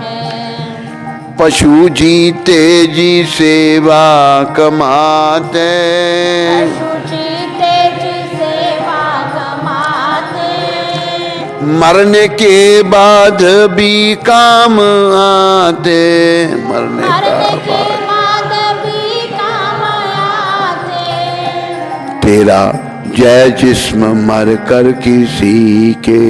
[SPEAKER 2] है।
[SPEAKER 1] पशु जीते जी सेवा कमाते,
[SPEAKER 2] पशु जीते जी सेवा कमाते।
[SPEAKER 1] मरने के बाद भी काम आते, मरने
[SPEAKER 2] मरने के
[SPEAKER 1] का
[SPEAKER 2] बाद भी काम आते।
[SPEAKER 1] तेरा जय जिस्म मर कर किसी के,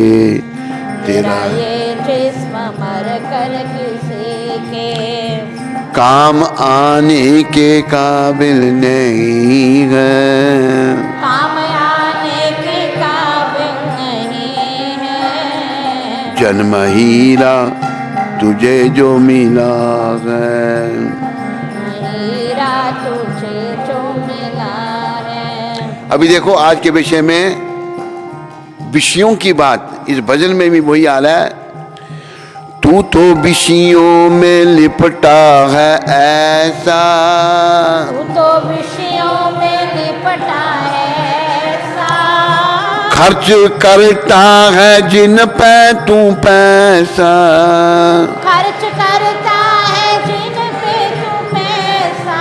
[SPEAKER 2] तेरा ये जिस्म मर कर किसी के
[SPEAKER 1] काम आने के काबिल नहीं है,
[SPEAKER 2] काम आने के काबिल नहीं है।
[SPEAKER 1] जन्म हीरा तुझे जो मिला है।
[SPEAKER 2] हीरा तुझे जो मिला है।
[SPEAKER 1] अभी देखो आज के विषय में विषयों की बात इस भजन में भी वही आ रहा है। तू तो विषयों में लिपटा है ऐसा,
[SPEAKER 2] तू तो विषयों में लिपटा है ऐसा।
[SPEAKER 1] खर्च करता है जिन पे तू पैसा,
[SPEAKER 2] खर्च करता है जिन पे तू पैसा।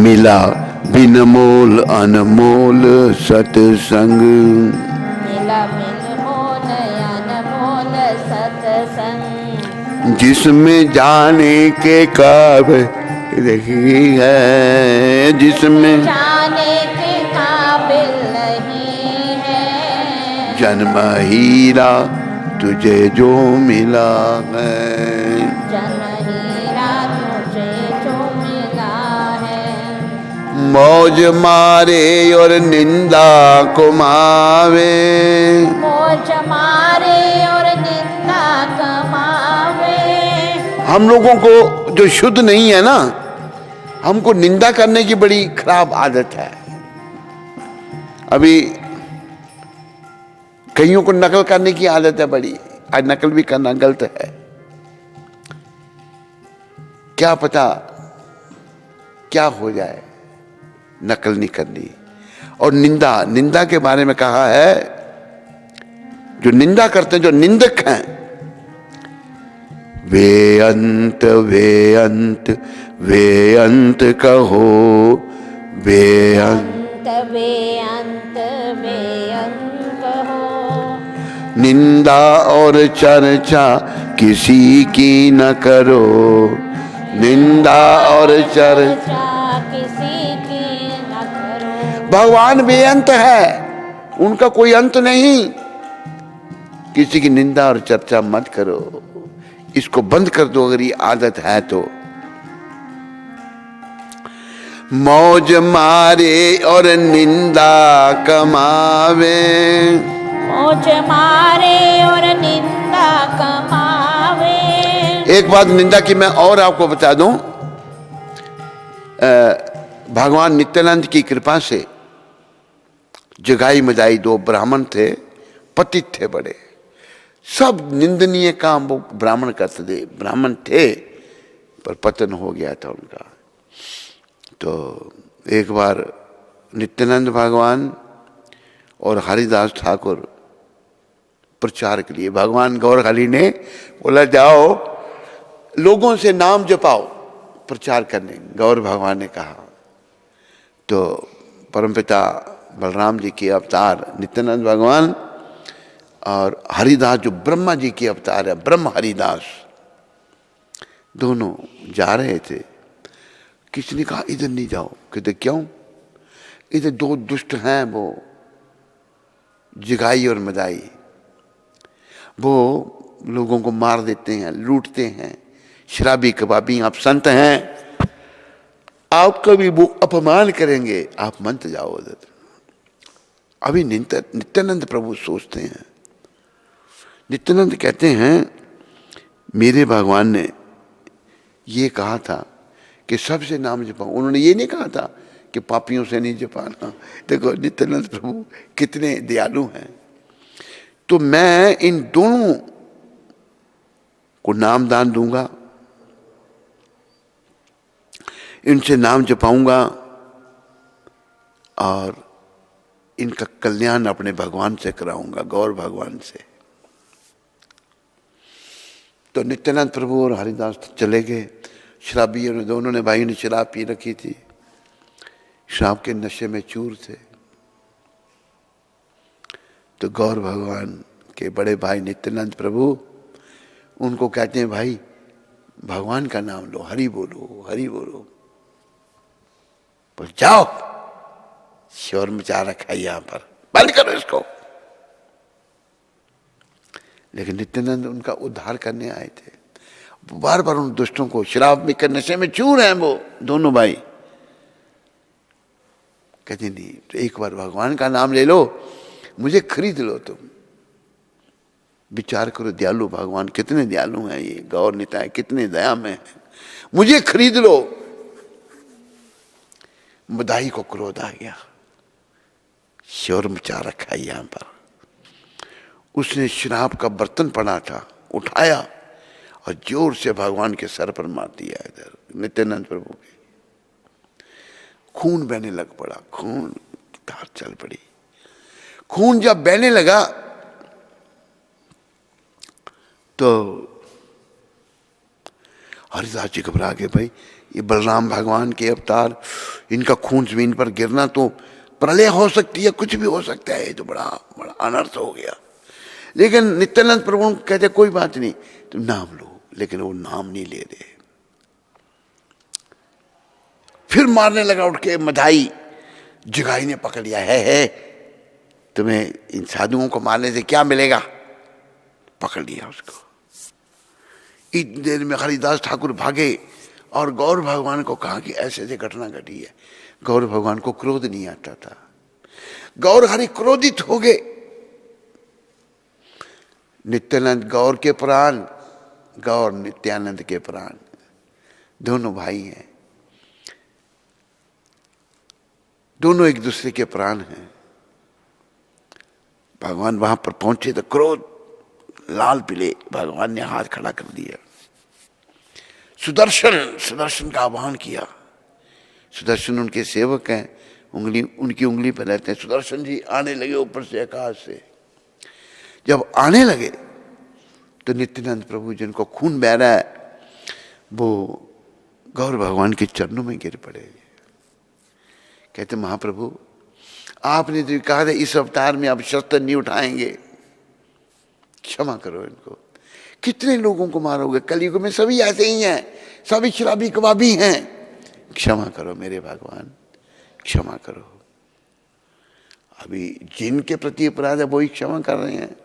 [SPEAKER 1] मिला बिन मोल अनमोल सत्संग,
[SPEAKER 2] मिला बिन मोल अनमोल सत्संग।
[SPEAKER 1] जिसमें जाने के काबिल नहीं है, जिसमें
[SPEAKER 2] जाने के काबिल नहीं है।
[SPEAKER 1] जन्म हीरा तुझे जो मिला है,
[SPEAKER 2] जन्म हीरा तुझे जो मिला है।
[SPEAKER 1] मौज मारे और निंदा कुमावे,
[SPEAKER 2] मौज मारे और निंदा कमावे।
[SPEAKER 1] हम लोगों को जो शुद्ध नहीं है ना, हमको निंदा करने की बड़ी खराब आदत है। अभी कईयों को नकल करने की आदत है बड़ी, आज नकल भी करना गलत है। क्या पता क्या हो जाए, नकल नहीं करनी। और निंदा, निंदा के बारे में कहा है, जो निंदा करते हैं, जो निंदक हैं, वे अंत वे अंत वे अंत कहो, वे अंत
[SPEAKER 2] वे अंत वे अंत हो।
[SPEAKER 1] निंदा और चर्चा किसी की न करो, निंदा और चर्चा
[SPEAKER 2] किसी की न करो।
[SPEAKER 1] भगवान बेअंत है, उनका कोई अंत नहीं। किसी की निंदा और चर्चा मत करो, इसको बंद कर दो अगर ये आदत है तो। मौज मारे और निंदा कमावे,
[SPEAKER 2] मौज मारे और निंदा कमावे।
[SPEAKER 1] एक बात निंदा की मैं और आपको बता दूं, भगवान नित्यानंद की कृपा से जगाई मदाई दो ब्राह्मण थे, पतित थे बड़े, सब निंदनीय काम वो ब्राह्मण करते थे। ब्राह्मण थे पर पतन हो गया था उनका। तो एक बार नित्यानंद भगवान और हरिदास ठाकुर प्रचार के लिए, भगवान गौर हरि ने बोला जाओ लोगों से नाम जपाओ प्रचार करने, गौर भगवान ने कहा। तो परमपिता बलराम जी के अवतार नित्यानंद भगवान और हरिदास जो ब्रह्मा जी के अवतार है, ब्रह्म हरिदास, दोनों जा रहे थे। किसी ने कहा इधर नहीं जाओ, कहते क्यों? इधर दो दुष्ट हैं, वो जिगाई और मदाई, वो लोगों को मार देते हैं, लूटते हैं, शराबी कबाबी, आप संत हैं, आपका भी वो अपमान करेंगे, आप मत जाओ उधर। अभी नित्यानंद प्रभु सोचते हैं, नित्यानंद कहते हैं मेरे भगवान ने ये कहा था कि सबसे नाम जपाओ, उन्होंने ये नहीं कहा था कि पापियों से नहीं जपाना। देखो नित्यानंद प्रभु कितने दयालु हैं। तो मैं इन दोनों को नाम दान दूंगा, इनसे नाम जपाऊंगा और इनका कल्याण अपने भगवान से कराऊंगा, गौर भगवान से। तो नित्यानंद प्रभु और हरिदास चले गए। शराबियों ने, दोनों ने भाई ने शराब पी रखी थी, शराब के नशे में चूर थे। तो गौर भगवान के बड़े भाई नित्यानंद प्रभु उनको कहते हैं भाई भगवान का नाम लो, हरि बोलो, हरि बोलो। पर जाओ, शोर मचा रखा है यहां पर, बंद करो इसको। लेकिन नित्यानंद उनका उद्धार करने आए थे। बार बार उन दुष्टों को, शराब में कर नशे में चूर हैं वो दोनों भाई, कहते नहीं तो एक बार भगवान का नाम ले लो, मुझे खरीद लो तुम। विचार करो, दयालु भगवान कितने दयालु हैं, ये गौर निताय कितने दया में है, मुझे खरीद लो। मदाई को क्रोध आ गया, शोर मचा रखा है यहां पर। उसने शराब का बर्तन पड़ा था, उठाया और जोर से भगवान के सर पर मार दिया, इधर नित्यानंद प्रभु के। खून बहने लग पड़ा, खून की धार चल पड़ी। खून जब बहने लगा तो हरिदास जी घबरा गए, भाई ये बलराम भगवान के अवतार, इनका खून जमीन पर गिरना तो प्रलय हो सकती है, कुछ भी हो सकता है, ये तो बड़ा बड़ा अनर्थ हो गया। लेकिन नित्यानंद प्रभु कहते कोई बात नहीं, तुम नाम लो। लेकिन वो नाम नहीं ले रहे। फिर मारने लगा उठ के। मदाई जिगाई ने पकड़ लिया, है तुम्हें इन साधुओं को मारने से क्या मिलेगा, पकड़ लिया उसको। इतनी देर में हरिदास ठाकुर भागे और गौर भगवान को कहा कि ऐसे ऐसे घटना घटी है। गौर भगवान को क्रोध नहीं आता था। गौर हरि क्रोधित हो गए। नित्यानंद गौर के प्राण, गौर नित्यानंद के प्राण, दोनों भाई हैं, दोनों एक दूसरे के प्राण हैं। भगवान वहां पर पहुंचे तो क्रोध लाल पीले, भगवान ने हाथ खड़ा कर दिया। सुदर्शन, सुदर्शन का आह्वान किया। सुदर्शन उनके सेवक हैं, उनकी उंगली पर रहते हैं। सुदर्शन जी आने लगे ऊपर से, आकाश से। जब आने लगे तो नित्यानंद प्रभु जिनको खून बह रहा है वो गौर भगवान के चरणों में गिर पड़े। कहते महाप्रभु आपने जो कहा था इस अवतार में आप शस्त्र नहीं उठाएंगे, क्षमा करो इनको। कितने लोगों को मारोगे? कलयुग में सभी ऐसे ही हैं, सभी शराबी कबाबी हैं। क्षमा करो मेरे भगवान, क्षमा करो। अभी जिनके प्रति अपराध है वही क्षमा कर रहे हैं।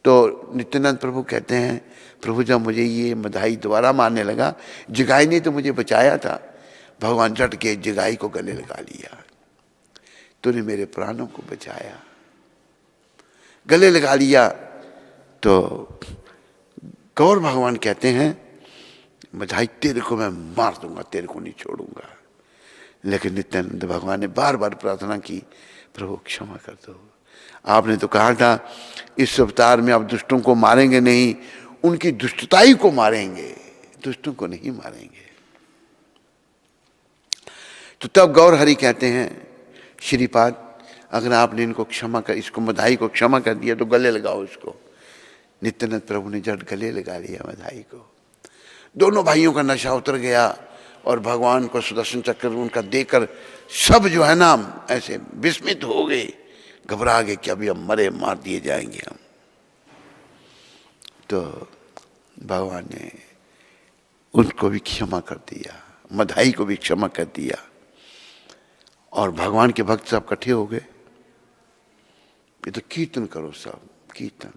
[SPEAKER 1] तो नित्यानंद प्रभु कहते हैं, प्रभु जब मुझे ये मधाई दोबारा मारने लगा, जगाई ने तो मुझे बचाया था, भगवान झट के जगाई को गले लगा लिया, तूने मेरे प्राणों को बचाया, गले लगा लिया। तो गौर भगवान कहते हैं, मधाई तेरे को मैं मार दूंगा, तेरे को नहीं छोड़ूंगा। लेकिन नित्यानंद भगवान ने बार बार प्रार्थना की, प्रभु क्षमा कर दो। आपने तो कहा था इस अवतार में आप दुष्टों को मारेंगे नहीं, उनकी दुष्टताई को मारेंगे, दुष्टों को नहीं मारेंगे। तो तब गौर हरि कहते हैं, श्रीपाद अगर आपने इनको क्षमा कर, इसको मधाई को क्षमा कर दिया तो गले लगाओ इसको। नित्यानंद प्रभु ने झट गले लगा लिया मधाई को। दोनों भाइयों का नशा उतर गया और भगवान को सुदर्शन चक्र उनका देकर सब जो है ना ऐसे विस्मित हो गए, घबरा गए कि अभी हम मरे, मार दिए जाएंगे हम। तो भगवान ने उनको भी क्षमा कर दिया, मधाई को भी क्षमा कर दिया और भगवान के भक्त सब इकट्ठे हो गए। ये तो कीर्तन करो सब, कीर्तन।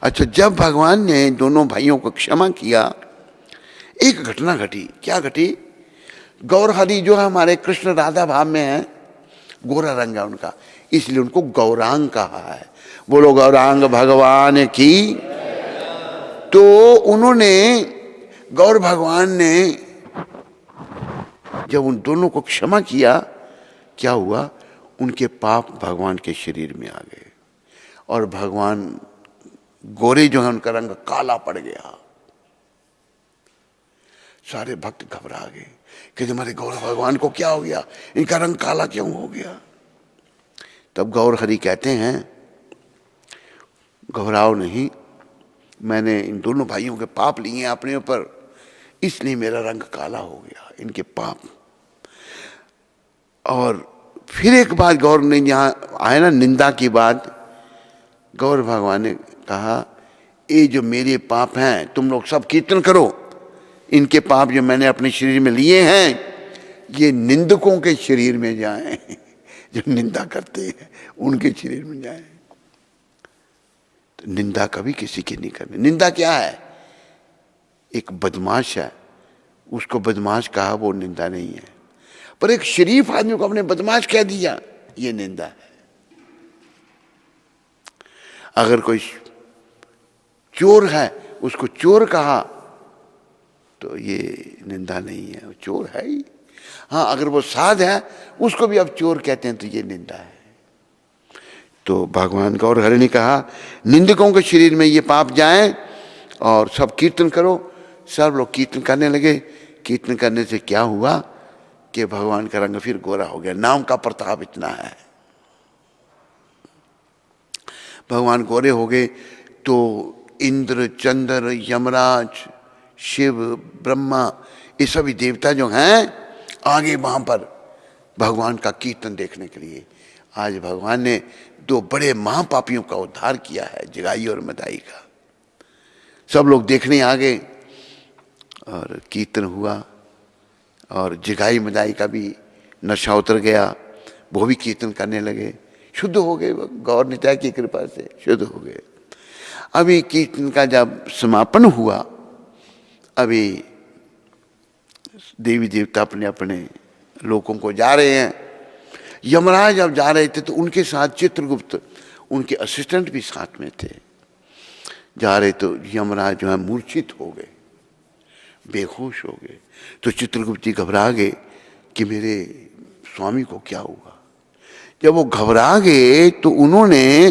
[SPEAKER 1] अच्छा, जब भगवान ने दोनों भाइयों को क्षमा किया, एक घटना घटी। क्या घटी? गौर हरि जो है हमारे कृष्ण राधा भाव में है, गोरा रंग है उनका, इसलिए उनको गौरांग कहा है। बोलो गौरांग भगवान की। तो उन्होंने, गौर भगवान ने जब उन दोनों को क्षमा किया, क्या हुआ? उनके पाप भगवान के शरीर में आ गए और भगवान गोरे जो है उनका रंग काला पड़ गया। सारे भक्त घबरा गए कि हमारे गौर भगवान को क्या हो गया, इनका रंग काला क्यों हो गया? तब गौर हरि कहते हैं, घबराओ नहीं, मैंने इन दोनों भाइयों के पाप लिए हैं अपने ऊपर, इसलिए मेरा रंग काला हो गया, इनके पाप। और फिर एक बात गौर ने यहाँ आए ना, निंदा की बात, गौर भगवान ने कहा, ये जो मेरे पाप हैं तुम लोग सब कीर्तन करो, इनके पाप जो मैंने अपने शरीर में लिए हैं ये निंदकों के शरीर में जाएं, जो निंदा करते हैं उनके शरीर में जाएं। तो निंदा कभी किसी की नहीं करनी। निंदा क्या है? एक बदमाश है, उसको बदमाश कहा, वो निंदा नहीं है। पर एक शरीफ आदमी को अपने बदमाश कह दिया, ये निंदा है। अगर कोई चोर है उसको चोर कहा तो ये निंदा नहीं है, वो चोर है ही। हाँ, अगर वो साध है उसको भी अब चोर कहते हैं तो ये निंदा है। तो भगवान गौर हरि ने कहा, निंदकों के शरीर में ये पाप जाएं और सब कीर्तन करो। सब लोग कीर्तन करने लगे। कीर्तन करने से क्या हुआ कि भगवान का रंग फिर गोरा हो गया। नाम का प्रताप इतना है, भगवान गोरे हो गए। तो इंद्र, चंद्र, यमराज, शिव, ब्रह्मा, ये सभी देवता जो हैं आगे वहां पर भगवान का कीर्तन देखने के लिए। आज भगवान ने दो बड़े महापापियों का उद्धार किया है, जगाई और मदाई का। सब लोग देखने आ गए और कीर्तन हुआ और जगाई मदाई का भी नशा उतर गया, वो भी कीर्तन करने लगे, शुद्ध हो गए, गौर निताय की कृपा से शुद्ध हो गए। अभी कीर्तन का जब समापन हुआ, अभी देवी देवता अपने अपने लोकों को जा रहे हैं। यमराज जब जा रहे थे तो उनके साथ चित्रगुप्त, उनके असिस्टेंट भी साथ में थे। जा रहे तो यमराज जो है मूर्छित हो गए, बेहोश हो गए। तो चित्रगुप्त जी घबरा गए कि मेरे स्वामी को क्या हुआ। जब वो घबरा गए तो उन्होंने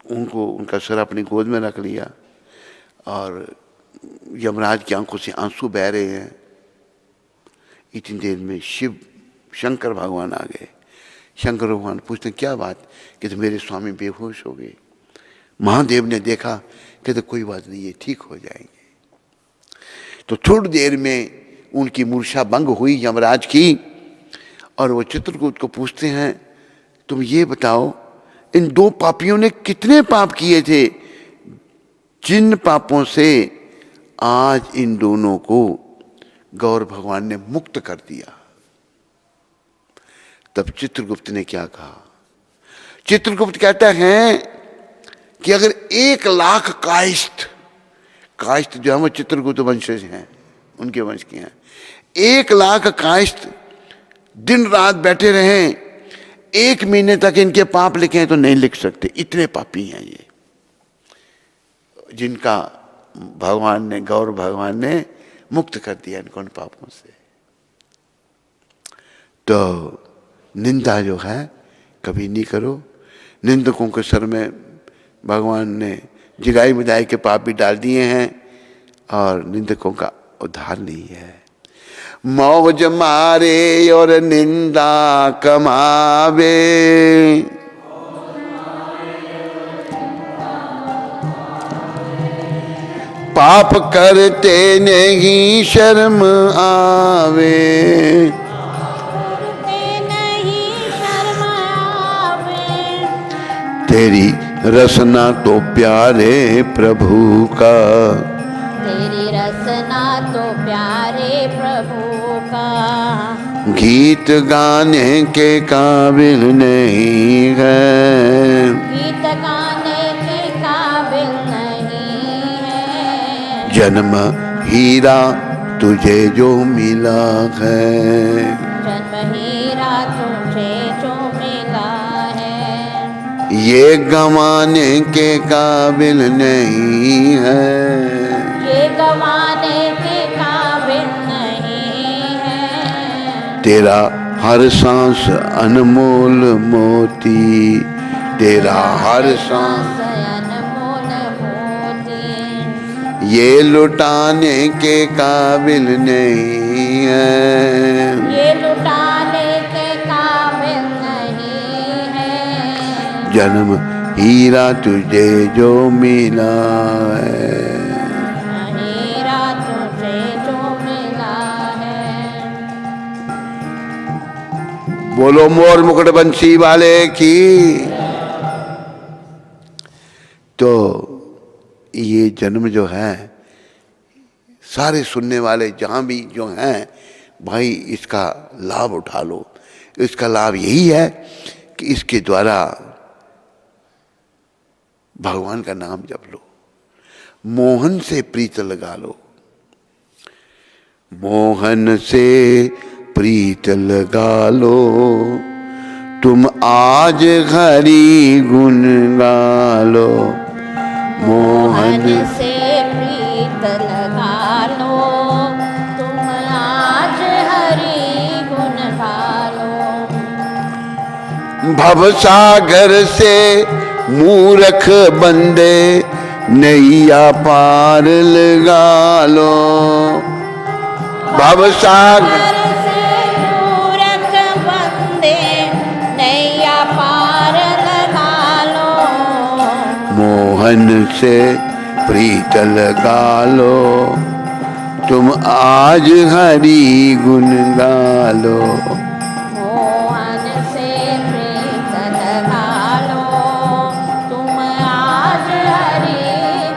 [SPEAKER 1] उनको, उनका सर अपनी गोद में रख लिया और यमराज की आंखों से आंसू बह रहे हैं। इतनी देर में शिव शंकर भगवान आ गए। शंकर भगवान पूछते क्या बात, कि तो मेरे स्वामी बेहोश हो गए। महादेव ने देखा, कहते कोई बात नहीं, ये ठीक हो जाएंगे। तो थोड़ी देर में उनकी मूर्छा भंग हुई यमराज की, और वो चित्रकूट को पूछते हैं तुम ये बताओ इन दो पापियों ने कितने पाप किए थे, जिन पापों से आज इन दोनों को गौर भगवान ने मुक्त कर दिया। तब चित्रगुप्त ने क्या कहा? चित्रगुप्त कहता है कि अगर 1,00,000 कायस्थ जो है वो चित्रगुप्त वंशज हैं, उनके वंश के हैं, 1,00,000 कायस्थ दिन रात बैठे रहें, 1 महीने तक इनके पाप लिखे हैं तो नहीं लिख सकते, इतने पापी हैं ये, जिनका भगवान ने, गौर भगवान ने मुक्त कर दिया इनको उन पापों से। तो निंदा जो है कभी नहीं करो। निंदकों के सर में भगवान ने जिगाई मिदाई के पाप भी डाल दिए हैं और निंदकों का उद्धार नहीं है। मौज मारे और निंदा कमावे, पाप करते नहीं शर्म आवे, तेरी रसना तो प्यारे प्रभु का,
[SPEAKER 2] तेरी रसना तो प्यारे प्रभु का,
[SPEAKER 1] गीत गाने के काबिल नहीं है,
[SPEAKER 2] गीत गाने के काबिल नहीं है,
[SPEAKER 1] जन्म हीरा तुझे जो मिला है,
[SPEAKER 2] जन्म हीरा तुझे जो मिला है,
[SPEAKER 1] ये गंवाने के काबिल नहीं है,
[SPEAKER 2] ये गंवाने के काबिल नहीं है,
[SPEAKER 1] तेरा हर सांस अनमोल मोती, तेरा हर सांस
[SPEAKER 2] अनमोल मोती,
[SPEAKER 1] ये लुटाने के काबिल नहीं है,
[SPEAKER 2] ये लुटाने के काबिल नहीं है,
[SPEAKER 1] जन्म हीरा तुझे जो मिला है।
[SPEAKER 2] हीरा तुझे जो मिला है।
[SPEAKER 1] बोलो मोर मुकुट बंसी वाले की। तो ये जन्म जो है, सारे सुनने वाले जहां भी जो हैं भाई, इसका लाभ उठा लो। इसका लाभ यही है कि इसके द्वारा भगवान का नाम जप लो, मोहन से प्रीत लगा लो, मोहन से प्रीत लगा लो, तुम आज हरि गुण गा लो, मोहन
[SPEAKER 2] से प्रीत लगा लो, तुम आज हरि गुण गा लो,
[SPEAKER 1] भवसागर से मूर्ख बंदे नैया पार लगा लो, भवसागर
[SPEAKER 2] से मूर्ख बंदे नैया पार लगा लो,
[SPEAKER 1] मोहन से प्रीत लगा लो, तुम आज हरि गुण गा लो,
[SPEAKER 2] मोहन से प्रीत लगा लो, तुम आज हरि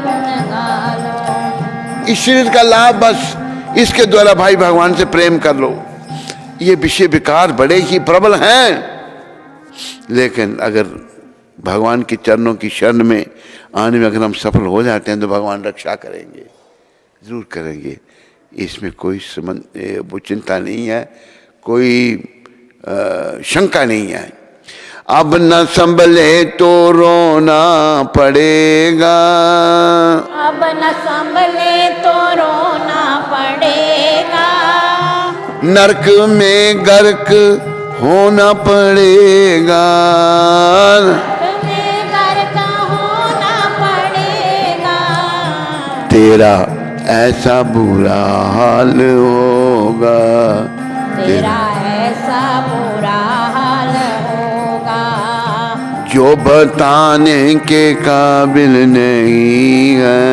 [SPEAKER 2] गुण गा लो।
[SPEAKER 1] इस शरीर का लाभ बस इसके द्वारा भाई भगवान से प्रेम कर लो। ये विषय विकार बड़े ही प्रबल हैं, लेकिन अगर भगवान के चरणों की शरण में आने में अगर हम सफल हो जाते हैं तो भगवान रक्षा करेंगे, जरूर करेंगे। इसमें कोई वो चिंता नहीं है, कोई शंका नहीं है। अब न संभले तो रोना पड़ेगा,
[SPEAKER 2] अब न संभले तो रोना पड़ेगा,
[SPEAKER 1] नरक में गर्क होना पड़ेगा,
[SPEAKER 2] तुम्हें गर्क होना पड़ेगा,
[SPEAKER 1] तेरा ऐसा बुरा हाल होगा,
[SPEAKER 2] तेरा ऐसा बुरा हाल होगा,
[SPEAKER 1] जो बताने के काबिल नहीं है,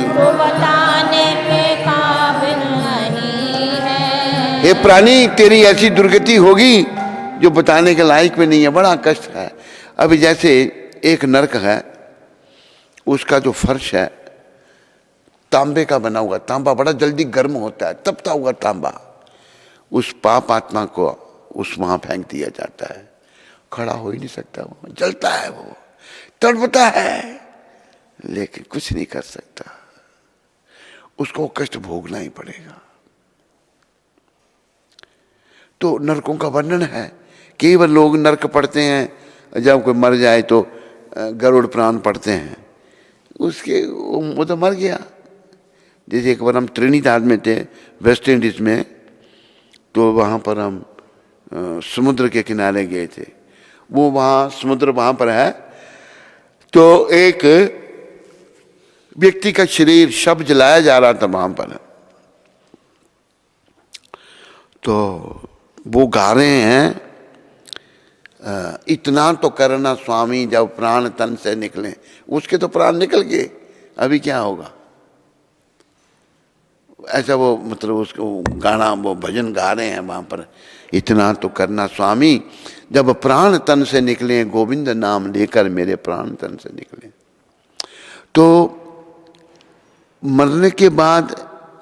[SPEAKER 2] तो बताने के काबिल नहीं है।
[SPEAKER 1] हे प्राणी, तेरी ऐसी दुर्गति होगी जो बताने के लायक में नहीं है। बड़ा कष्ट है अभी जैसे एक नरक है, उसका जो फर्श है तांबे का बना हुआ, तांबा बड़ा जल्दी गर्म होता है, तपता हुआ तांबा, उस पाप आत्मा को उस वहां फेंक दिया जाता है, खड़ा हो ही नहीं सकता, वो जलता है, वो तड़पता है, लेकिन कुछ नहीं कर सकता, उसको कष्ट भोगना ही पड़ेगा। तो नरकों का वर्णन है। केवल लोग नरक पढ़ते हैं, जब कोई मर जाए तो गरुड़ पुराण पढ़ते हैं, उसके वो तो मर गया। जैसे एक बार हम त्रिनिदाद में थे, वेस्ट इंडीज में, तो वहाँ पर हम समुद्र के किनारे गए थे। वो वहाँ समुद्र वहाँ पर है, तो एक व्यक्ति का शरीर शव जलाया जा रहा था वहाँ पर। तो वो गा रहे हैं, इतना तो करना स्वामी जब प्राण तन से निकले। उसके तो प्राण निकल गए, अभी क्या होगा, ऐसा वो मतलब उसको गाना, वो भजन गा रहे हैं वहाँ पर, इतना तो करना स्वामी जब प्राण तन से निकले, गोविंद नाम लेकर मेरे प्राण तन से निकले। तो मरने के बाद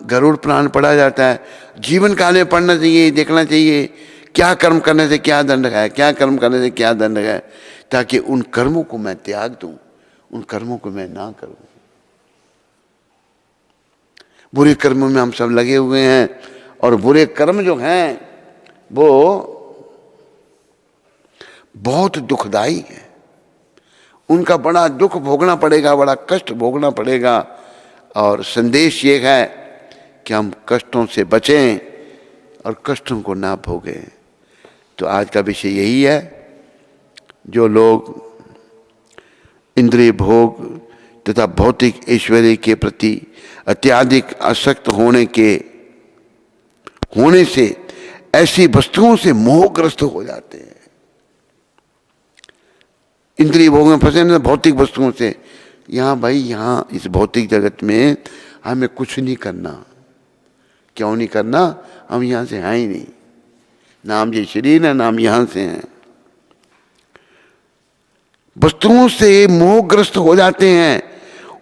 [SPEAKER 1] गरुड़ पुराण पढ़ा जाता है, जीवन काल में पढ़ना चाहिए, देखना चाहिए क्या कर्म करने से क्या दंड है, क्या कर्म करने से क्या दंड है, ताकि उन कर्मों को मैं त्याग दूं, उन कर्मों को मैं ना करूं। बुरे कर्मों में हम सब लगे हुए हैं, और बुरे कर्म जो हैं वो बहुत दुखदाई है, उनका बड़ा दुख भोगना पड़ेगा, बड़ा कष्ट भोगना पड़ेगा। और संदेश ये है कि हम कष्टों से बचें और कष्टों को ना भोगें। तो आज का विषय यही है, जो लोग इंद्रिय भोग तथा भौतिक ऐश्वर्य के प्रति अत्यधिक आसक्त होने से ऐसी वस्तुओं से मोहग्रस्त हो जाते हैं। इंद्रिय भोग में फंसे ना, भौतिक वस्तुओं से। यहाँ भाई, यहाँ इस भौतिक जगत में हमें कुछ नहीं करना। क्यों नहीं करना? हम यहाँ से हैं ही नहीं, नाम ये शरीर है, नाम यहाँ से हैं। वस्तुओं से मोहग्रस्त हो जाते हैं,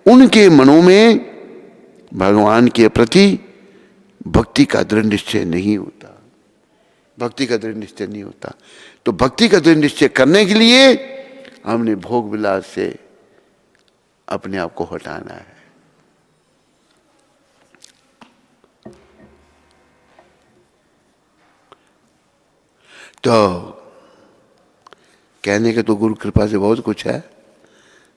[SPEAKER 1] उनके मनों में भगवान के प्रति भक्ति का दृढ़ निश्चय नहीं होता, भक्ति का दृढ़ निश्चय नहीं होता। तो भक्ति का दृढ़ निश्चय करने के लिए हमने भोग विलास से अपने आप को हटाना है। तो कहने के तो गुरु कृपा से बहुत कुछ है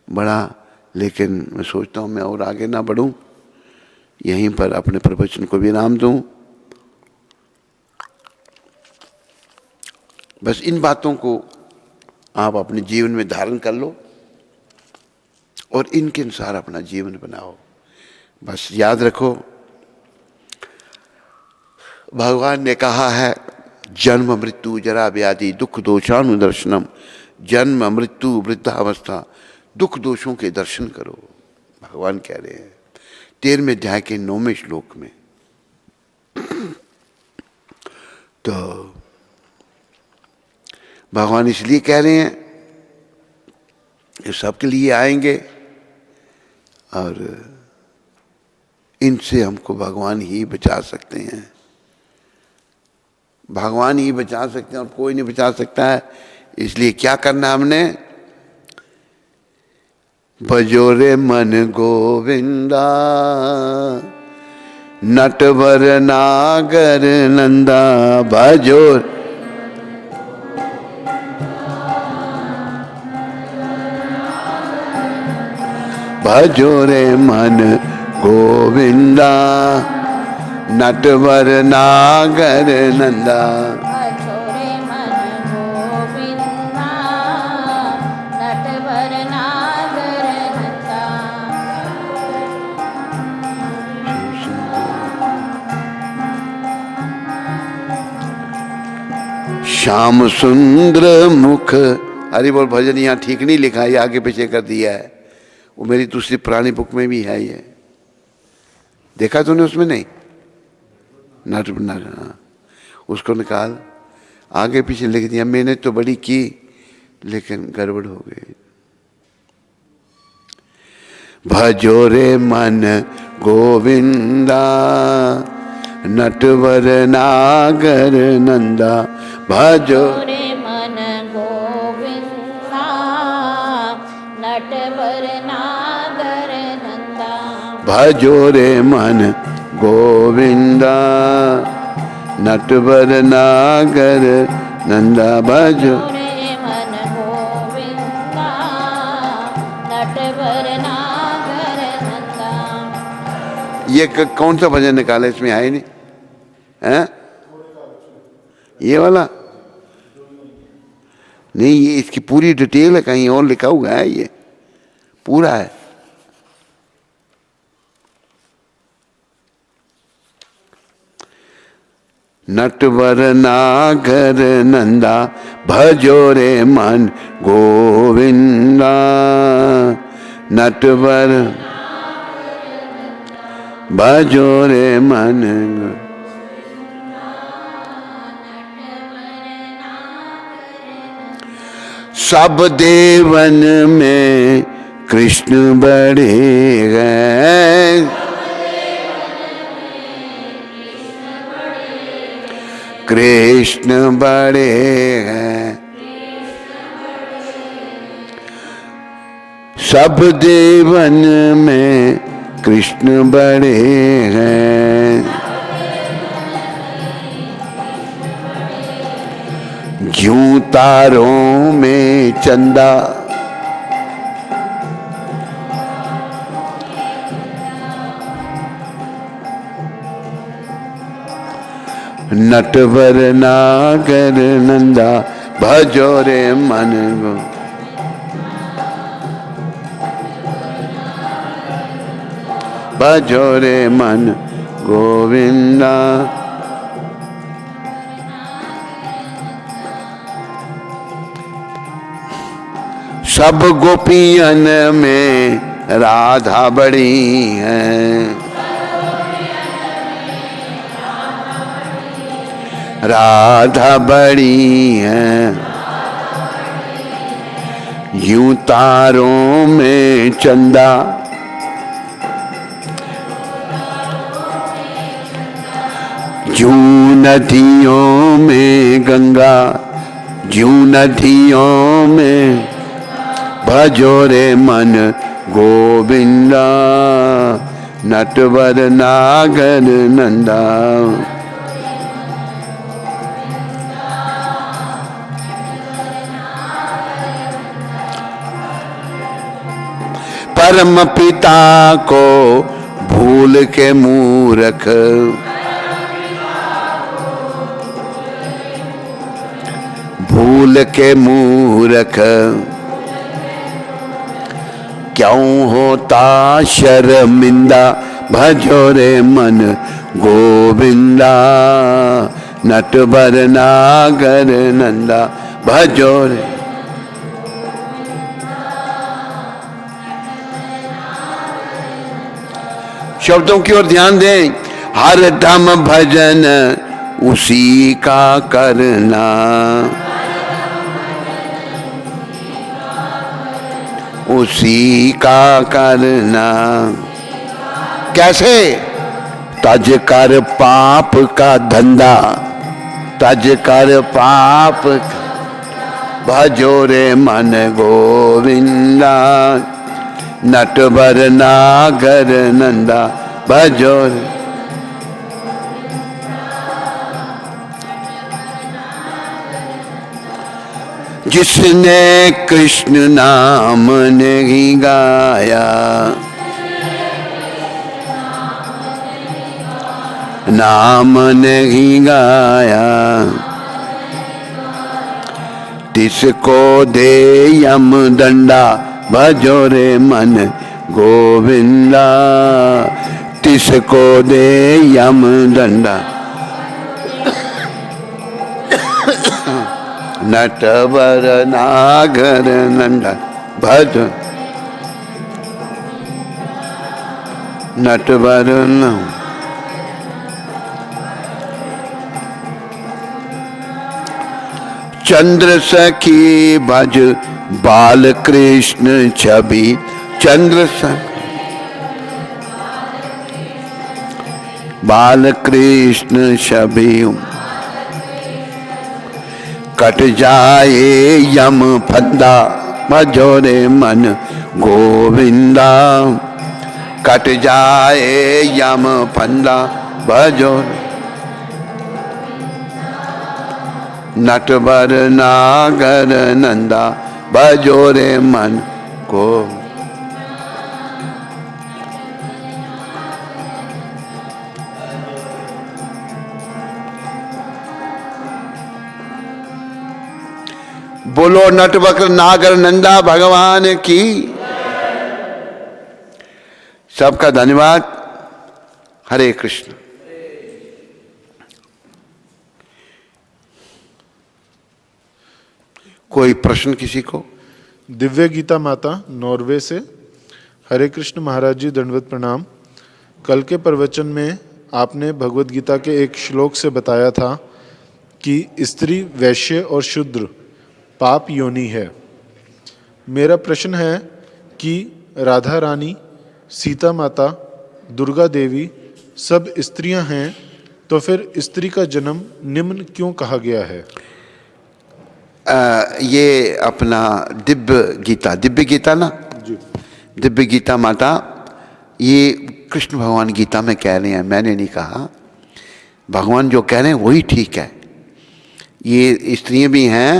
[SPEAKER 1] बड़ा, लेकिन मैं सोचता हूँ मैं और आगे ना बढ़ूं, यहीं पर अपने प्रवचन को विराम दूं। बस इन बातों को आप अपने जीवन में धारण कर लो और इनके अनुसार अपना जीवन बनाओ। बस याद रखो, भगवान ने कहा है, जन्म मृत्यु जरा व्याधि दुख दोषानुदर्शनम। जन्म मृत्यु वृद्धावस्था दुख दोषों के दर्शन करो, भगवान कह रहे हैं 13वें अध्याय के 9वें श्लोक में। तो भगवान इसलिए कह रहे हैं ये सबके लिए आएंगे, और इनसे हमको भगवान ही बचा सकते हैं, भगवान ही बचा सकते हैं और कोई नहीं बचा सकता है। इसलिए क्या करना हमने? भजो रे मन गोविंदा, नटवर नागर नंदा। भजो भजो रे मन गोविंदा, नटवर नागर नंदा।
[SPEAKER 2] भजो रे मन गोविंदा, नटवर नागर नंदा।
[SPEAKER 1] श्याम सुंदर मुख। हरि बोल। भजन यहाँ ठीक नहीं लिखा है, ये आगे पीछे कर दिया है। वो मेरी दूसरी पुरानी बुक में भी है, ये देखा तूने उसमें? नहीं, उसको निकाल, आगे पीछे लिख दिया। मैंने तो बड़ी की, लेकिन गड़बड़ हो गई। भजो रे मन गोविंदा नटवर नागर नंदा, भजो
[SPEAKER 2] रे मन गोविंदा नटवर नागर नंदा।
[SPEAKER 1] भजो रे मन गोविंदा नटवर नागर नंदा, भजो
[SPEAKER 2] रे मन गोविंदा नटवर नागर नंदा।
[SPEAKER 1] ये कौन सा भजन निकाला, इसमें आए नहीं हैं? ये वाला नहीं, ये इसकी पूरी डिटेल है, कहीं और लिखा हुआ है, ये पूरा है। नटवर नागर नंदा भजो रे मन गोविंदा, नटवर भजो रे मन। सब देवन में कृष्ण बड़े हैं, कृष्ण बड़े हैं। सब देवन में कृष्ण बड़े हैं। ज्यों तारों में चंदा, नटवर नागर नंदा भजो रे मन गो। भजो रे मन गोविंदा। सब गोपियन में राधा बड़ी है, राधा बड़ी है। यूं तारों में चंदा, जूं नदियों में गंगा, जूं नदियों में भजो रे मन गोविंदा, नटवर नागर नंदा। परम पिता को भूल के मूर्ख, भूल के मूर्ख, क्यों होता शर्मिंदा, भजो रे मन गोविंदा, नटवर नागर नंदा, भजो रे। शब्दों की ओर ध्यान दें। हर दम भजन उसी का करना, उसी का करना। कैसे? तज कर पाप का धंधा, तज कर पाप, भजो रे मन गोविंदा, नटवर नागर नंदा, भजो रे। जिसने कृष्ण नाम नहीं गाया, नाम नहीं गाया, तिसको दे यम दंडा, भजो रे मन गोविंदा, तिसको दे यम दंडा, नटवर नागर नंदा, भज नटवर न। चंद्र सखी भज बाल कृष्ण छवि, चंद्र सखी बाल कृष्ण छवि, कट जाए यम फंदा भजोरे मन गोविंदा, कट जाए यम फंदा भजोरे, नटवर नागर नंदा भजोरे मन को। बोलो नटवक्र नागर नंदा भगवान की। सबका धन्यवाद। हरे कृष्ण। कोई प्रश्न किसी को?
[SPEAKER 3] दिव्य गीता माता नॉर्वे से। हरे कृष्ण महाराज जी, दंडवत प्रणाम। कल के प्रवचन में आपने भगवत गीता के एक श्लोक से बताया था कि स्त्री, वैश्य और शूद्र पाप योनि है। मेरा प्रश्न है कि राधा रानी, सीता माता, दुर्गा देवी सब स्त्रियां हैं, तो फिर स्त्री का जन्म निम्न क्यों कहा गया है?
[SPEAKER 1] ये अपना दिव्य गीता ना
[SPEAKER 3] जी।
[SPEAKER 1] दिव्य गीता माता, ये कृष्ण भगवान गीता में कह रहे हैं, मैंने नहीं कहा। भगवान जो कह रहे हैं वही ठीक है। ये स्त्रियां भी हैं,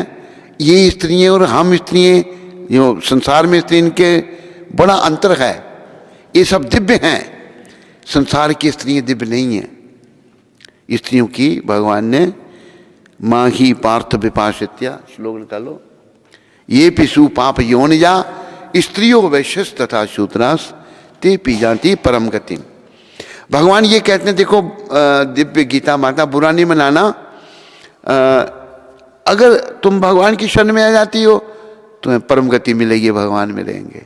[SPEAKER 1] ये स्त्रियां और हम स्त्रियां, जो संसार में स्त्री, इनके बड़ा अंतर है। ये सब दिव्य हैं, संसार की स्त्रियां दिव्य नहीं हैं। स्त्रियों की भगवान ने माँ ही पार्थ विपाशित्या, श्लोक निकालो, ये पिशु पाप योनिजा स्त्रियों वैश्यस तथा शूद्रास ते पीजाती परम गति। भगवान ये कहते हैं, देखो दिव्य गीता माता, बुरा नहीं मनाना, अगर तुम भगवान की शरण में आ जाती हो तुम्हें परम गति मिलेगी, भगवान मिलेंगे।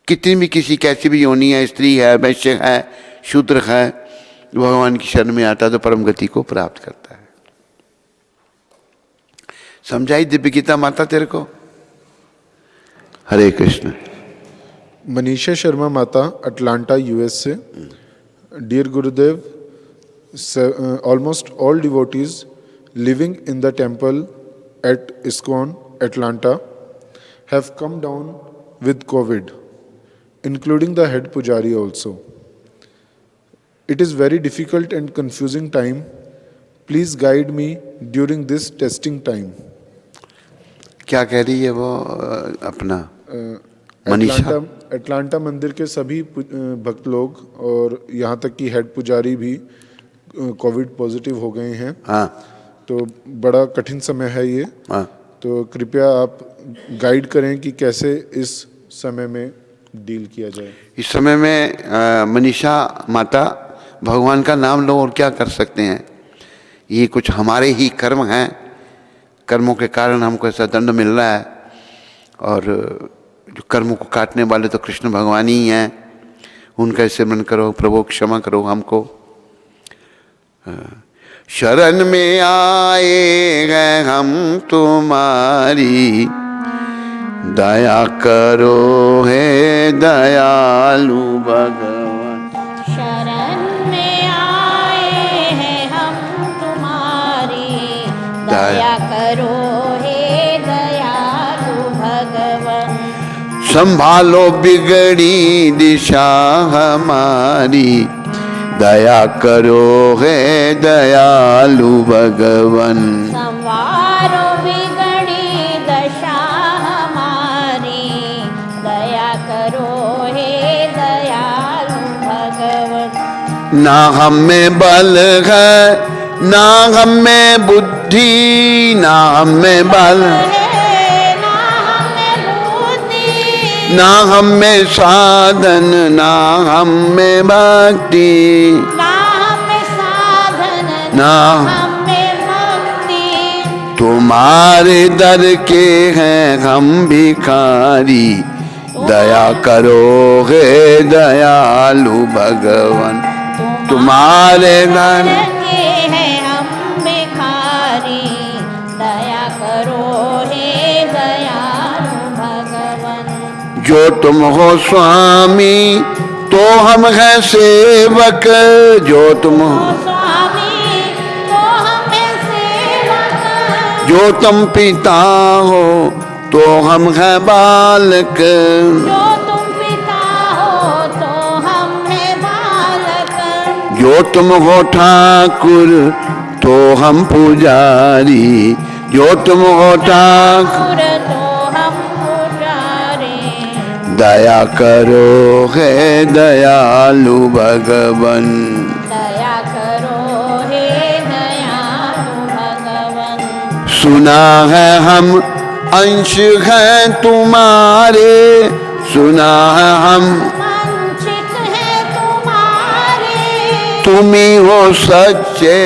[SPEAKER 1] कितनी भी किसी कैसी भी योनि है, स्त्री है, वैश्य है, शूद्र है, भगवान की शरण में आता तो परम गति को प्राप्त करता है। समझाई दिव्य गीता माता तेरे को? हरे कृष्ण।
[SPEAKER 3] मनीषा शर्मा माता, अटलांटा यूएस से। Dear Gurudev, almost all devotees living in the temple at ISKCON, Atlanta, have come down with COVID, including the head pujari also. It is very difficult and confusing time. Please guide me during this testing time.
[SPEAKER 1] क्या कह रही है वो अपना Manisha?
[SPEAKER 3] Atlanta मंदिर के सभी भक्त लोग और यहाँ तक कि हेड पुजारी भी कोविड पॉजिटिव हो गए हैं।
[SPEAKER 1] हाँ,
[SPEAKER 3] तो बड़ा कठिन समय है ये।
[SPEAKER 1] हाँ।
[SPEAKER 3] तो कृपया आप गाइड करें कि कैसे इस समय में डील किया जाए।
[SPEAKER 1] इस समय में मनीषा माता, भगवान का नाम लो और क्या कर सकते हैं। ये कुछ हमारे ही कर्म हैं, कर्मों के कारण हमको ऐसा दंड मिल रहा है, और जो कर्मों को काटने वाले तो कृष्ण भगवान ही हैं। उनका स्मरण करो, प्रभु क्षमा करो हमको। शरण में आए हैं हम तुम्हारी, दया करो हे दयालु भगवान।
[SPEAKER 2] शरण में आए हैं हम तुम्हारी, दया करो हे दयालु भगवान।
[SPEAKER 1] संभालो बिगड़ी दिशा हमारी, दया करो हे दयालु भगवान।
[SPEAKER 2] संवारो बिगड़ी दशा हमारी, दया करो हे दयालु भगवान।
[SPEAKER 1] ना हम में बल है, ना हम में बुद्धि, ना हम में बल, ना हम में साधन, ना हम में भक्ति,
[SPEAKER 2] ना हमें साधन,
[SPEAKER 1] ना
[SPEAKER 2] हमें भक्ति।
[SPEAKER 1] तुम्हारे दर के हैं हम भिखारी, दया करो हे दयालु भगवान। तुम्हारे दर
[SPEAKER 2] के हैं हम भिखारी, दया
[SPEAKER 1] जो तुम हो स्वामी तो हम हैं सेवक, जो तुम हो
[SPEAKER 2] स्वामी तो हमें सेवक,
[SPEAKER 1] जो तुम पिता हो तो हम हैं बालक,
[SPEAKER 2] जो तुम पिता हो तो हम हैं बालक,
[SPEAKER 1] जो तुम हो ठाकुर तो हम पुजारी, जो तुम हो ठाकुर
[SPEAKER 2] तो हम पुजारी।
[SPEAKER 1] दया करो है दयालु भगवन,
[SPEAKER 2] दया करो हे दयालु भगवन,
[SPEAKER 1] सुना है हम अंश हैं तुम्हारे, सुना है हम
[SPEAKER 2] वंचित है तुम्हारे,
[SPEAKER 1] तुम ही हो सच्चे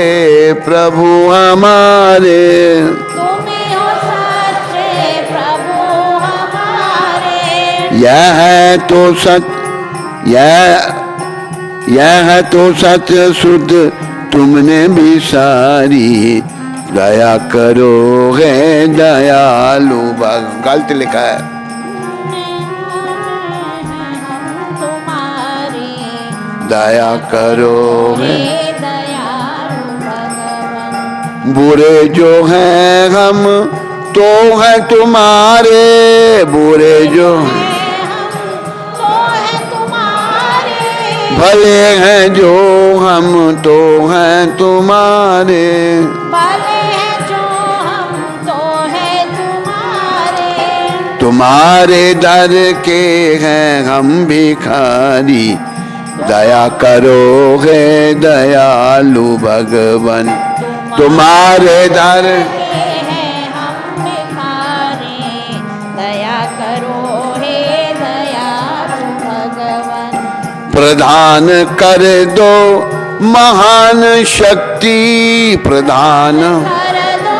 [SPEAKER 1] प्रभु हमारे,
[SPEAKER 2] तुम ही हो सच्चे प्रभु हमारे।
[SPEAKER 1] यह है तो सच, यह है तो सच शुद्ध तुमने भी सारी, दया करो है दयालु भगवान। गलत लिखा है,
[SPEAKER 2] तुम्हारी
[SPEAKER 1] दया करो है।
[SPEAKER 2] हे दयालु भगवन,
[SPEAKER 1] बुरे जो हैं हम तो है तुम्हारे, बुरे जो
[SPEAKER 2] तो है तुम्हारे,
[SPEAKER 1] भले हैं जो हम तो हैं तुम्हारे,
[SPEAKER 2] भले हैं जो हम तो है तुम्हारे,
[SPEAKER 1] तुम्हारे दर के हैं हम भिखारी, दया करो है दयालु भगवन, तुम्हारे दर
[SPEAKER 2] हैं हम भिखारी, दया करो हे दयालु भगवन,
[SPEAKER 1] प्रदान कर दो महान शक्ति, प्रदान
[SPEAKER 2] कर दो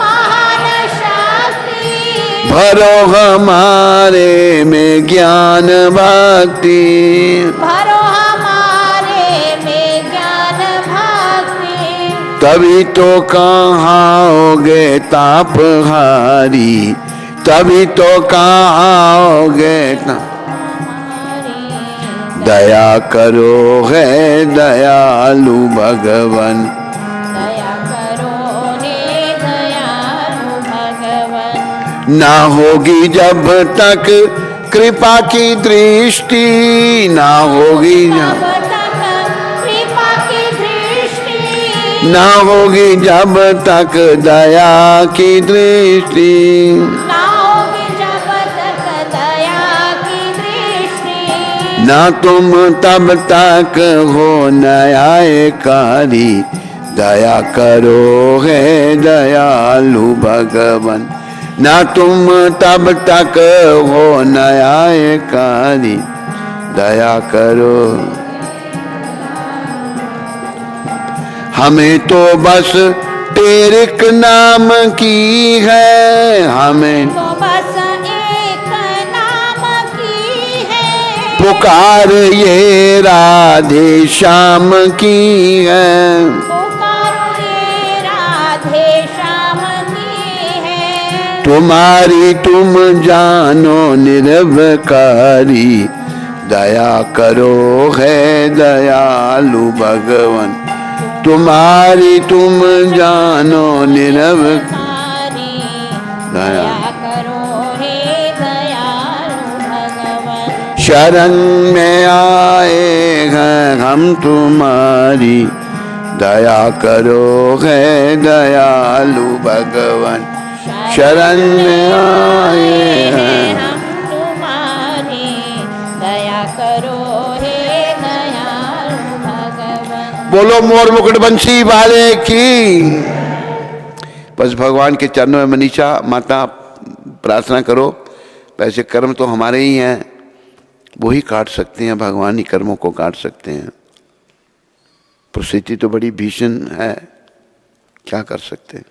[SPEAKER 2] महान शक्ति,
[SPEAKER 1] भरो हमारे में ज्ञान भक्ति,
[SPEAKER 2] भरो हमारे में ज्ञान भक्ति,
[SPEAKER 1] तभी तो कहाओगे तापहारी, तभी तो कहाओगे दया करो है दयालु भगवन,
[SPEAKER 2] दया करो हे दयालु भगवन,
[SPEAKER 1] ना होगी जब तक कृपा की दृष्टि, ना होगी
[SPEAKER 2] जब तक कृपा की दृष्टि,
[SPEAKER 1] ना होगी जब तक दया की दृष्टि,
[SPEAKER 2] ना होगी जब तक दया की दृष्टि,
[SPEAKER 1] ना तुम तब तक हो न्यायकारी, दया करो है दयालु भगवन, ना तुम तब तक हो न्यायकारी, दया करो। हमें तो बस तेरिक नाम की है, हमें
[SPEAKER 2] तो बस एक नाम की है,
[SPEAKER 1] पुकार ये राधे श्याम की है,
[SPEAKER 2] पुकारो ये राधे श्याम की है,
[SPEAKER 1] तुम्हारी तुम जानो निरवकारी, दया करो है दयालु भगवन, तुम्हारी तुम जानो निरवकारी,
[SPEAKER 2] दया करो हे दयालु भगवन,
[SPEAKER 1] शरण में आए हैं हम तुम्हारी, दया करो है दयालु भगवन, शरण में आए हैं
[SPEAKER 2] हम तुम्हारी, दया करो हे दयालु भगवन।
[SPEAKER 1] बोलो मोर मुकुट बंसी वाले की। बस भगवान के चरणों में मनीषा माता प्रार्थना करो। वैसे कर्म तो हमारे ही हैं, वो ही काट सकते हैं, भगवान ही कर्मों को काट सकते हैं। परिस्थिति तो बड़ी भीषण है, क्या कर सकते हैं।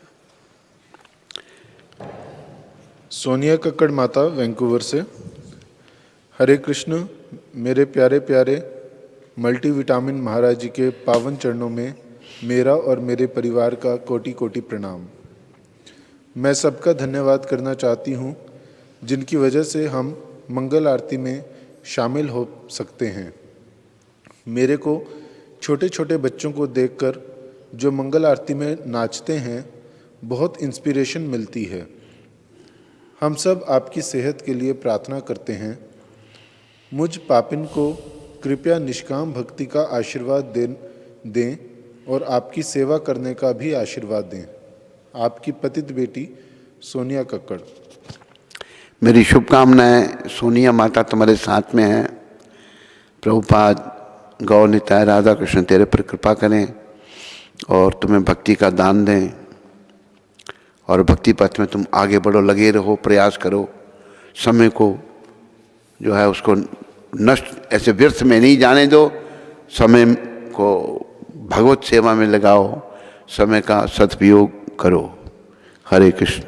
[SPEAKER 3] सोनिया कक्कड़ माता वैंकूवर से, हरे कृष्ण। मेरे प्यारे प्यारे मल्टीविटामिन महाराज जी के पावन चरणों में मेरा और मेरे परिवार का कोटि कोटि प्रणाम। मैं सबका धन्यवाद करना चाहती हूँ जिनकी वजह से हम मंगल आरती में शामिल हो सकते हैं। मेरे को छोटे छोटे बच्चों को देखकर जो मंगल आरती में नाचते हैं बहुत इंस्पिरेशन मिलती है। हम सब आपकी सेहत के लिए प्रार्थना करते हैं। मुझ पापिन को कृपया निष्काम भक्ति का आशीर्वाद दें और आपकी सेवा करने का भी आशीर्वाद दें। आपकी पतित बेटी सोनिया कक्कड़।
[SPEAKER 1] मेरी शुभकामनाएं सोनिया माता तुम्हारे साथ में हैं। प्रभुपाद गौर निताय राधा कृष्ण तेरे पर कृपा करें और तुम्हें भक्ति का दान दें और भक्ति पथ में तुम आगे बढ़ो, लगे रहो, प्रयास करो। समय को जो है उसको नष्ट ऐसे व्यर्थ में नहीं जाने दो। समय को भगवत सेवा में लगाओ, समय का सदुपयोग करो। Hare Krishna.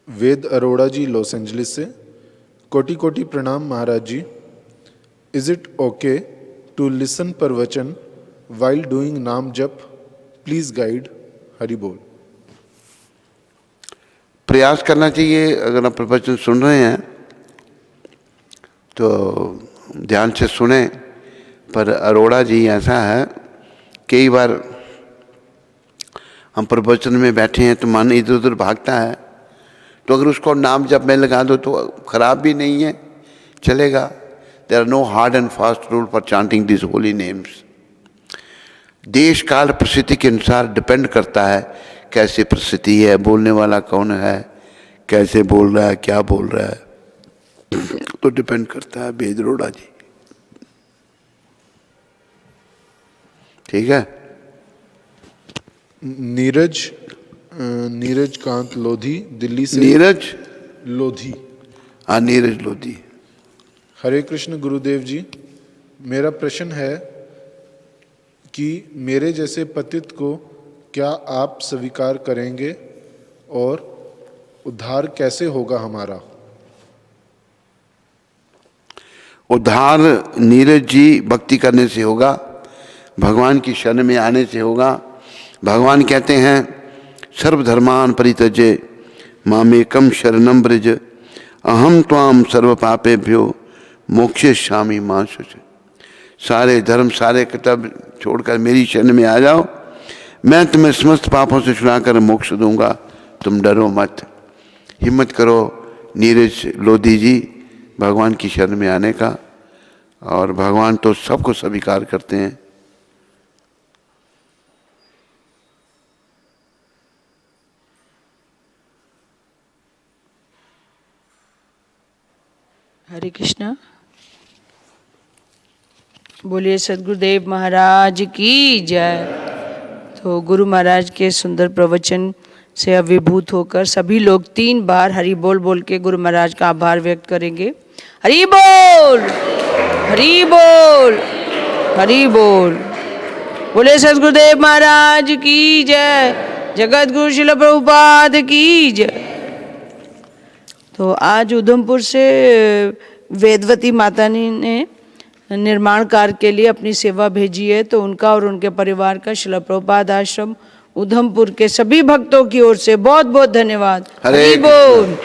[SPEAKER 3] Ved Arora ji Los Angeles. कोटि कोटि प्रणाम महाराज जी। Is it okay to listen प्रवचन वाइल डूइंग नाम जप? Please guide. हरि बोल।
[SPEAKER 1] प्रयास करना चाहिए। अगर आप प्रवचन सुन रहे हैं तो ध्यान से सुने। पर अरोड़ा जी ऐसा है, कई बार हम प्रवचन में बैठे हैं तो मन इधर उधर भागता है, तो अगर उसको नाम जप में लगा दो तो खराब भी नहीं है, चलेगा। There are no hard and fast rule for chanting this holy names. देश काल परिस्थिति के अनुसार डिपेंड करता है कैसी परिस्थिति है, बोलने वाला कौन है, कैसे बोल रहा है, क्या बोल रहा है, तो डिपेंड करता है। वेद अरोड़ा जी, ठीक है।
[SPEAKER 3] नीरज कांत लोधी दिल्ली से।
[SPEAKER 1] नीरज
[SPEAKER 3] लोधी।
[SPEAKER 1] हाँ, नीरज लोधी।
[SPEAKER 3] हरे कृष्ण गुरुदेव जी, मेरा प्रश्न है कि मेरे जैसे पतित को क्या आप स्वीकार करेंगे और उद्धार कैसे होगा हमारा?
[SPEAKER 1] उद्धार नीरज जी भक्ति करने से होगा, भगवान की शरण में आने से होगा। भगवान कहते हैं सर्वधर्मान परित्यज्य मामेकम शरणम ब्रज अहम त्वाम सर्व पापेभ्यो मोक्षयिष्यामि मा शुच। सारे धर्म सारे कर्तव्य छोड़कर मेरी शरण में आ जाओ, मैं तुम्हें समस्त पापों से छुड़ाकर मोक्ष दूंगा, तुम डरो मत। हिम्मत करो नीरज लोधी जी भगवान की शरण में आने का, और भगवान तो सबको स्वीकार करते हैं।
[SPEAKER 4] हरे कृष्णा। बोलिए सद्गुरुदेव महाराज की जय। तो गुरु महाराज के सुंदर प्रवचन से अभिभूत होकर सभी लोग 3 बार हरि बोल बोल के गुरु महाराज का आभार व्यक्त करेंगे। हरि बोल, हरि बोल, हरि बोल। बोले सद्गुरुदेव महाराज की जय, जगत गुरु शिल प्रभुपाद की जय। तो आज उधमपुर से वेदवती माता ने निर्माण कार्य के लिए अपनी सेवा भेजी है, तो उनका और उनके परिवार का शिल प्रभुपाद आश्रम उधमपुर के सभी भक्तों की ओर से बहुत बहुत धन्यवाद। हरि बोल।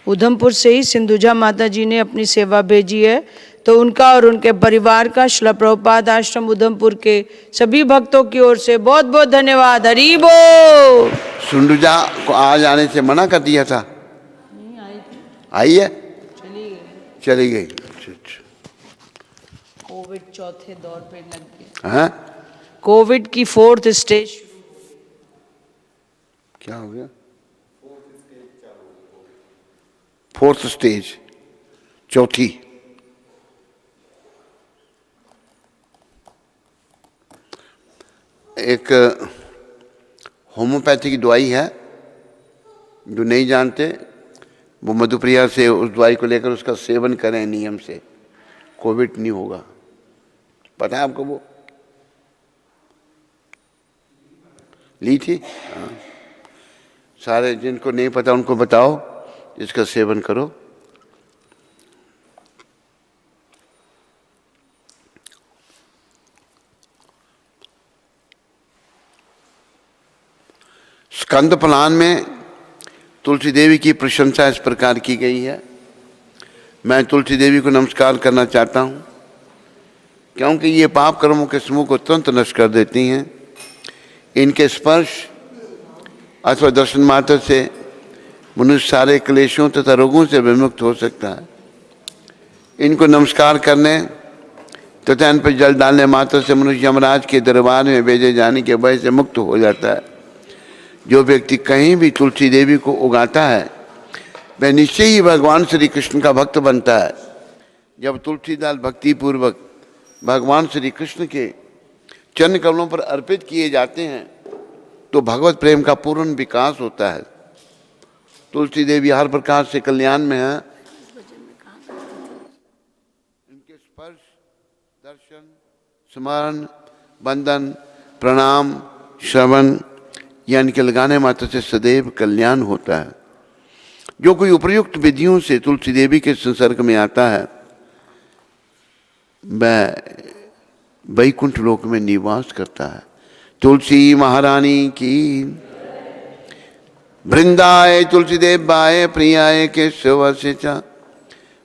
[SPEAKER 4] उधमपुर से ही सिंधुजा माता जी ने अपनी सेवा भेजी है, तो उनका और उनके परिवार का शिल प्रभुपाद आश्रम उधमपुर के सभी भक्तों की ओर से बहुत बहुत धन्यवाद। हरि बोल।
[SPEAKER 1] सिंधुजा को आज आने से मना कर दिया था,
[SPEAKER 4] नहीं आई थी,
[SPEAKER 1] आई है, चली गई।
[SPEAKER 4] कोविड चौथे दौर पे लग गया।
[SPEAKER 1] हाँ,
[SPEAKER 4] कोविड की 4th स्टेज।
[SPEAKER 1] क्या हो गया? 4th स्टेज, चौथी। एक होम्योपैथी की दवाई है, जो नहीं जानते वो मधुप्रिया से उस दवाई को लेकर उसका सेवन करें नियम से, कोविड नहीं होगा। पता है आपको? वो ली थी? हाँ। सारे जिनको नहीं पता उनको बताओ, इसका सेवन करो। स्कंद पुराण में तुलसी देवी की प्रशंसा इस प्रकार की गई है। मैं तुलसी देवी को नमस्कार करना चाहता हूँ, क्योंकि ये पाप कर्मों के समूह को तुरंत नष्ट कर देती हैं। इनके स्पर्श अथवा दर्शन मात्र से मनुष्य सारे क्लेशों तथा रोगों से विमुक्त हो सकता है। इनको नमस्कार करने तथा इन पर जल डालने मात्र से मनुष्य यमराज के दरबार में भेजे जाने के भय से मुक्त हो जाता है। जो व्यक्ति कहीं भी तुलसी देवी को उगाता है वह निश्चय ही भगवान श्री कृष्ण का भक्त बनता है। जब तुलसी दाल भक्ति पूर्वक भगवान श्री कृष्ण के चरण कमलों पर अर्पित किए जाते हैं तो भगवत प्रेम का पूर्ण विकास होता है। तुलसी देवी हर प्रकार से कल्याण में है। इनके स्पर्श, दर्शन, स्मरण, वंदन, प्रणाम, श्रवण या इनके लगाने मात्र से सदैव कल्याण होता है। जो कोई उपयुक्त विधियों से तुलसी देवी के संसर्ग में आता है वह वैकुंठ लोक में निवास करता है। तुलसी महारानी की। वृंदाय तुलसी देवाय प्रियाय केशव से च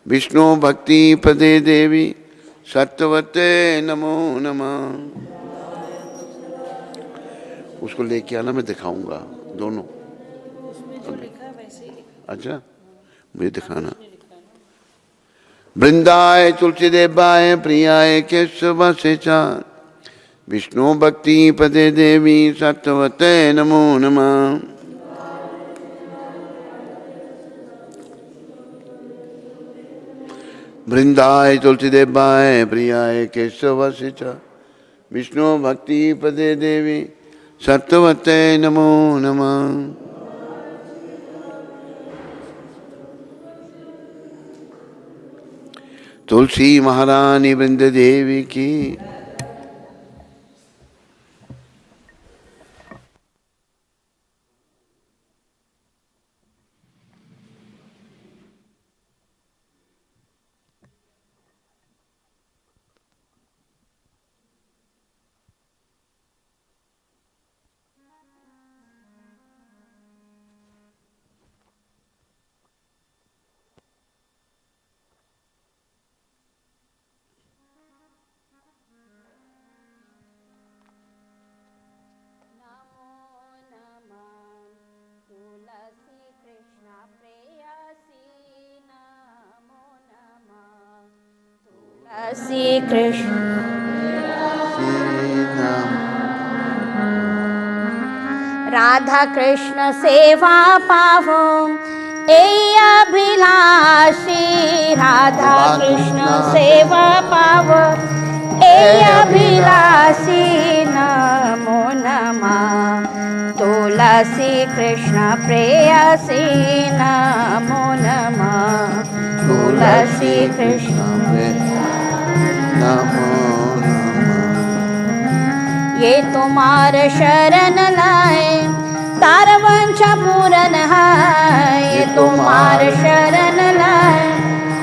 [SPEAKER 1] विष्णु भक्ति पदे देवी सत्यवते नमो नमः। उसको लेके आना, मैं दिखाऊंगा दोनों। अच्छा, मुझे दिखाना। वृंदाय तुलसी देवाय प्रियाय केशव से च विष्णु भक्ति पदे देवी सत्यवते नमो नमः। वृंदाय तुलसी देवाय प्रियाय केशव से च विष्णु भक्ति पदे देवी सत्यवते नमो नमः। तुलसी महारानी वृंद देवी की।
[SPEAKER 2] श्री कृष्ण राधा कृष्ण सेवा पावो ए अभिलाषी। राधा कृष्ण सेवा पावो ए अभिलाषी नमो नमः। तुलसी कृष्ण प्रेयसी नमो नमः। तुलसी कृष्ण
[SPEAKER 1] नमो
[SPEAKER 2] ये तुम्हार शरण लाए तार वंशा पूरन है। ये तुम्हार शरण लाए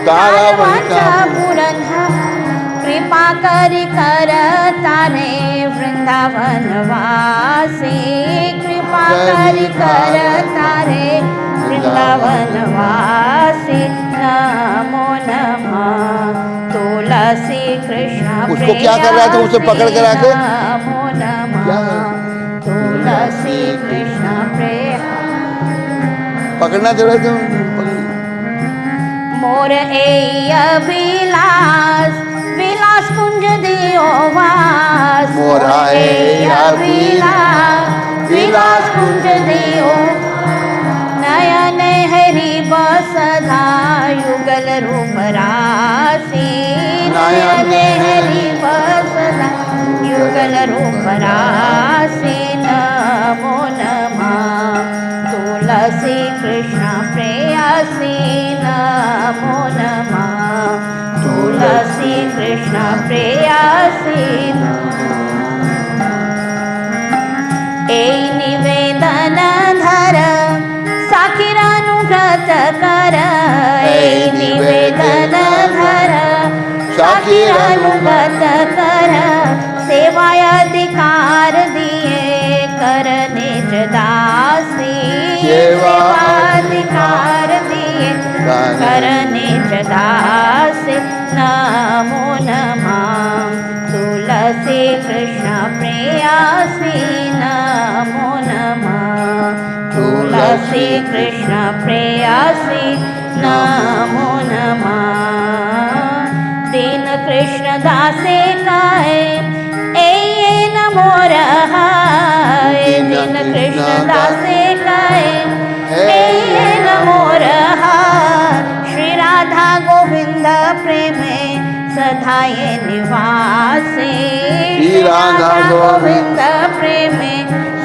[SPEAKER 2] तार वंशा पूरन है। कृपा करी कर तारे वृंदावन वासी। कृपा करी कर तारे वृंदावन वासी नमो नमः। तुलसी कृष्ण
[SPEAKER 1] उसको क्या कर रहा था, उसे पकड़ कर आके
[SPEAKER 2] नमो नमः। तुलसी कृष्ण प्रेम
[SPEAKER 1] पकड़ना चला तो
[SPEAKER 2] मोर ए अभिलाष विलास कुंज दियो वास।
[SPEAKER 1] मोरा ए
[SPEAKER 2] अभिलाष विलास कुंज दियो। नयन हरि बसधा युगल रूप राशि। नयन हरि बसधा युगल रूप राशि नमो नमः। तुलसी कृष्ण प्रेयसी नमो नमः। तुलसी कृष्ण प्रेयसी ए निवेदन धर साखिरानुगत कर। ए निवेदन धर साखिरानुगत कर। सेवाय अधिकार दिए कर निज दासी। सेवा चरणे च दासे नमो नमः तुलसी कृष्ण प्रेयसी नमो नमः तुलसी कृष्ण प्रेयसी नमो नमः दीन कृष्ण दासे काहे ए नमो रहाय दीन कृष्ण दासे काहे ए नमो रहा श्री राधा गोविंद प्रेमे सधाय निवासे श्री राधा गोविंद प्रेमे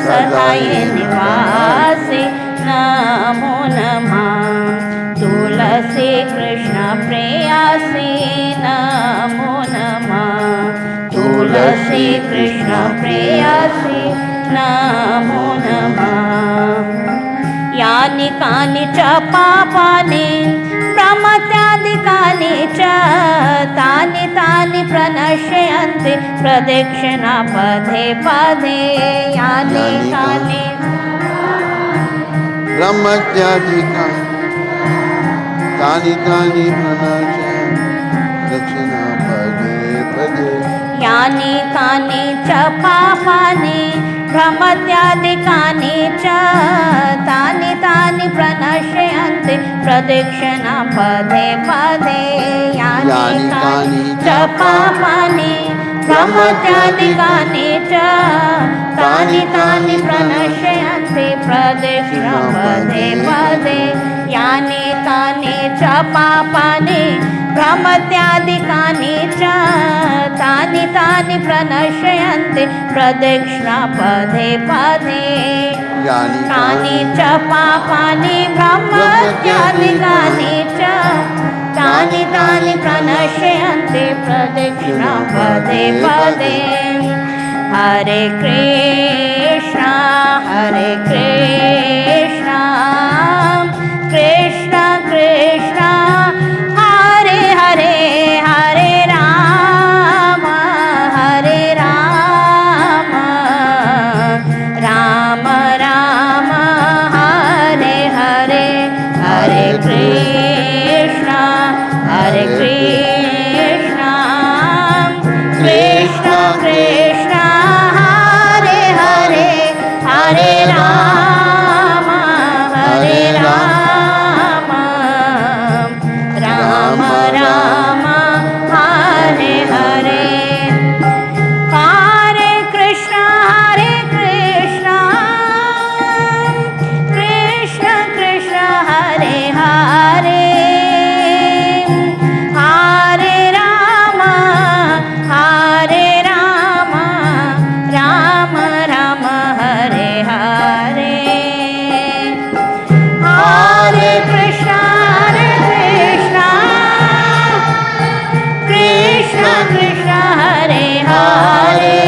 [SPEAKER 2] सधाय निवासे नमो नमः तुलसी कृष्ण प्रेयसी नमो नमः तुलसी कृष्ण प्रेयसी नमो नमः यानि कानि च पापानि प्रमत्यादिकानि च तानि तानि प्रणश्यन्ति प्रदक्षिणा पदे पदे यानि कानि
[SPEAKER 1] ब्रह्मत्यादिका तानि तानि प्रणश्यन्ति दक्षिणा पदे पदे
[SPEAKER 2] यानि कानि च पापानि भ्रमत्यादिकानि च तानि तानि प्रणश्यन्ति प्रदक्षिणा पदे पदे यानि कानि च पापानि भ्रमत्यादिकानि च तानि तानि प्रणश्यन्ति प्रदक्षिणा पदे पदे यानि कानि च पापानि भ्रमत्यादिकानि च तानि तानि प्रणश्यन्ति प्रदक्षिणा पदे पदे यानि च पापानि भ्रमत्यादिकानि च तानि तानि प्रणश्यन्ति प्रदक्षिणा पदे पदे हरे कृष्णा कृष्ण कृष्ण हरे हरे हरे राम राम राम हरे हरे हरे कृष्ण कृष्ण कृष्ण हरे हरे हरे राम राम राम हरे हरे हरे कृष्ण कृष्ण कृष्ण हरे हरे हरे राम राम राम हरे हरे हरे कृष्ण कृष्ण कृष्ण हरे हरे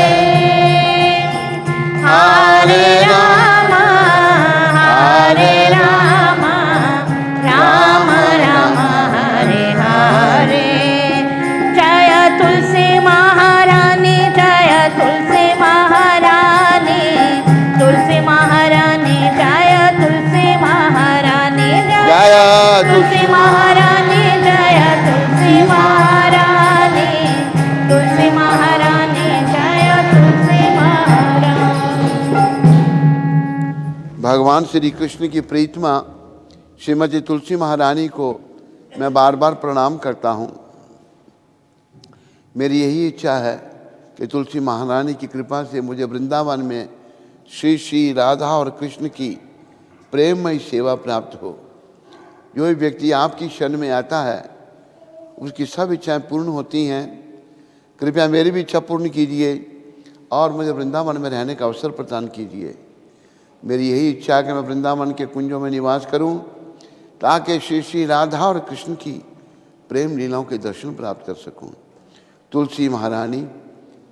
[SPEAKER 2] हरे राम राम राम हरे हरे जय तुलसी महारानी जय तुलसी महारानी तुलसी महारानी जय तुलसी महारानी जय तुलसी महारानी जय तुलसी महारानी तुलसी महारानी जय तुलसी महारानी।
[SPEAKER 1] भगवान श्री कृष्ण की प्रीतमा श्रीमती तुलसी महारानी को मैं बार बार प्रणाम करता हूँ। मेरी यही इच्छा है कि तुलसी महारानी की कृपा से मुझे वृंदावन में श्री श्री राधा और कृष्ण की प्रेममयी सेवा प्राप्त हो। जो भी व्यक्ति आपकी शरण में आता है उसकी सब इच्छाएं पूर्ण होती हैं। कृपया मेरी भी इच्छा पूर्ण कीजिए और मुझे वृंदावन में रहने का अवसर प्रदान कीजिए। मेरी यही इच्छा है कि मैं वृंदावन के कुंजों में निवास करूं ताकि श्री श्री राधा और कृष्ण की प्रेम लीलाओं के दर्शन प्राप्त कर सकूं। तुलसी महारानी,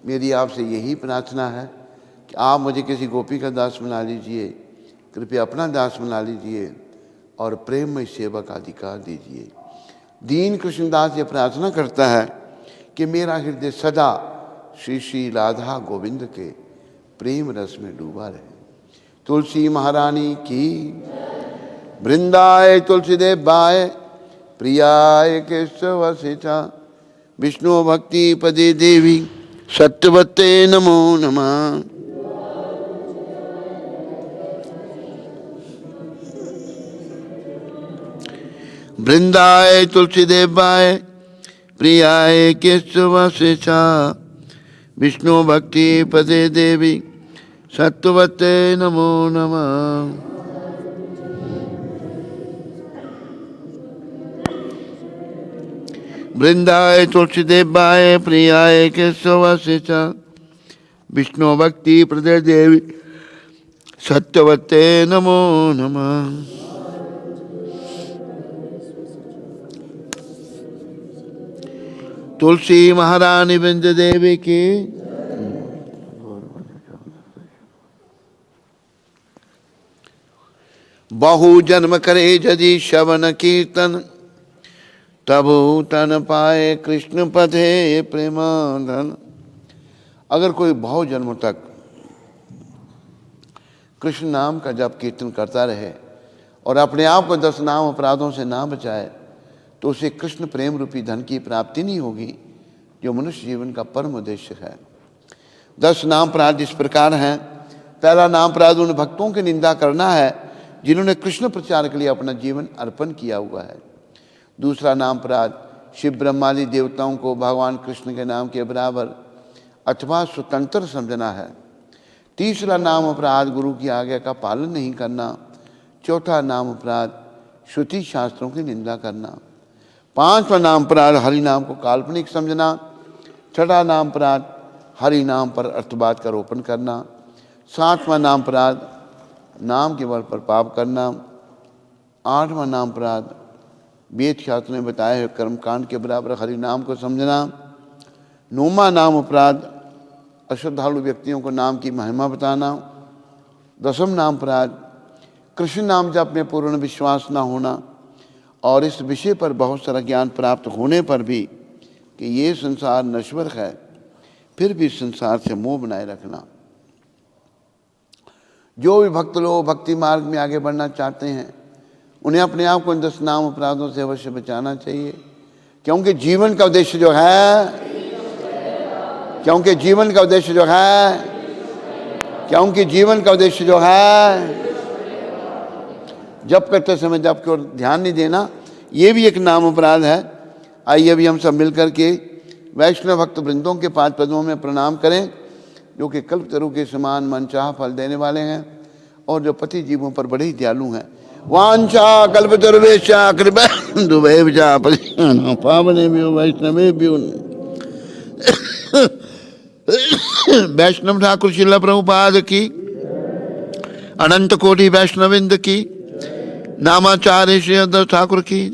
[SPEAKER 1] मेरी आपसे यही प्रार्थना है कि आप मुझे किसी गोपी का दास बना लीजिए, कृपया अपना दास बना लीजिए और प्रेममय सेवा का अधिकार दीजिए। दीन कृष्णदास ये प्रार्थना करता है कि मेरा हृदय सदा श्री श्री राधा गोविंद के प्रेम रस में डूबा रहे। तुलसी महारानी की। वृंदाए तुलसीदेव बाय, प्रियाय केशवसिता विष्णु भक्ति पदे देवी सत्यवते नमो नमः। वृंदाय तुलसी देवाय प्रियाय केशवसिता विष्णु भक्ति पदे देवी सत्यवते नमो नमः। वृंदाय तुलसी देवाय प्रियाय केशवसिता विष्णु भक्ति पदे देवी सत्यवते नमो नमः। तुलसी महारानी वृंद देवी की बहु जन्म करे यदि श्रवण कीर्तन तबु तन पाए कृष्ण पदे प्रेमाधन। अगर कोई बहु जन्म तक कृष्ण नाम का जप कीर्तन करता रहे और अपने आप को 10 नाम अपराधों से ना बचाए तो उसे कृष्ण प्रेम रूपी धन की प्राप्ति नहीं होगी, जो मनुष्य जीवन का परम उद्देश्य है। 10 नाम अपराध इस प्रकार हैं। पहला नाम अपराध उन भक्तों की निंदा करना है जिन्होंने कृष्ण प्रचार के लिए अपना जीवन अर्पण किया हुआ है। दूसरा नाम अपराध शिव ब्रह्मादि देवताओं को भगवान कृष्ण के नाम के बराबर अथवा स्वतंत्र समझना है। तीसरा नाम अपराध गुरु की आज्ञा का पालन नहीं करना। चौथा नाम अपराध श्रुति शास्त्रों की निंदा करना। 5वां नाम अपराध हरि नाम को काल्पनिक समझना। 6ठा नाम अपराध हरि नाम पर अर्थवाद का रोपण करना। 7वां नाम अपराध नाम के बल पर पाप करना। 8वां नाम अपराध वेद शास्त्र में बताए हुए कर्मकांड के बराबर हरि नाम को समझना। 9वां नाम अपराध अश्रद्धालु व्यक्तियों को नाम की महिमा बताना। 10वां नाम अपराध कृष्ण नाम जप में पूर्ण विश्वास न होना और इस विषय पर बहुत सारा ज्ञान प्राप्त होने पर भी कि ये संसार नश्वर है, फिर भी संसार से मोह बनाए रखना। जो भी भक्त लोग भक्ति मार्ग में आगे बढ़ना चाहते हैं उन्हें अपने आप को इन 10 नाम अपराधों से अवश्य बचाना चाहिए, क्योंकि जीवन का उद्देश्य जो है जप करते समय जप की ओर ध्यान नहीं देना, ये भी एक नाम अपराध है। आइए अभी हम सब मिलकर के वैष्णव भक्त वृंदों के 5 पदों में प्रणाम करें, जो कि कल्पतरु के समान मनचाहा फल देने वाले हैं और जो पति जीवों पर बड़े ही दयालु हैं। वांछा कल्पतरुवेशा कृपा पावनेभ्यो वैष्णवेभ्यो। वैष्णव ठाकुर श्रील प्रभुपाद की, अनंत कोटि वैष्णविंद की, नामाचार्य श्री अद्वैत ठाकुर की।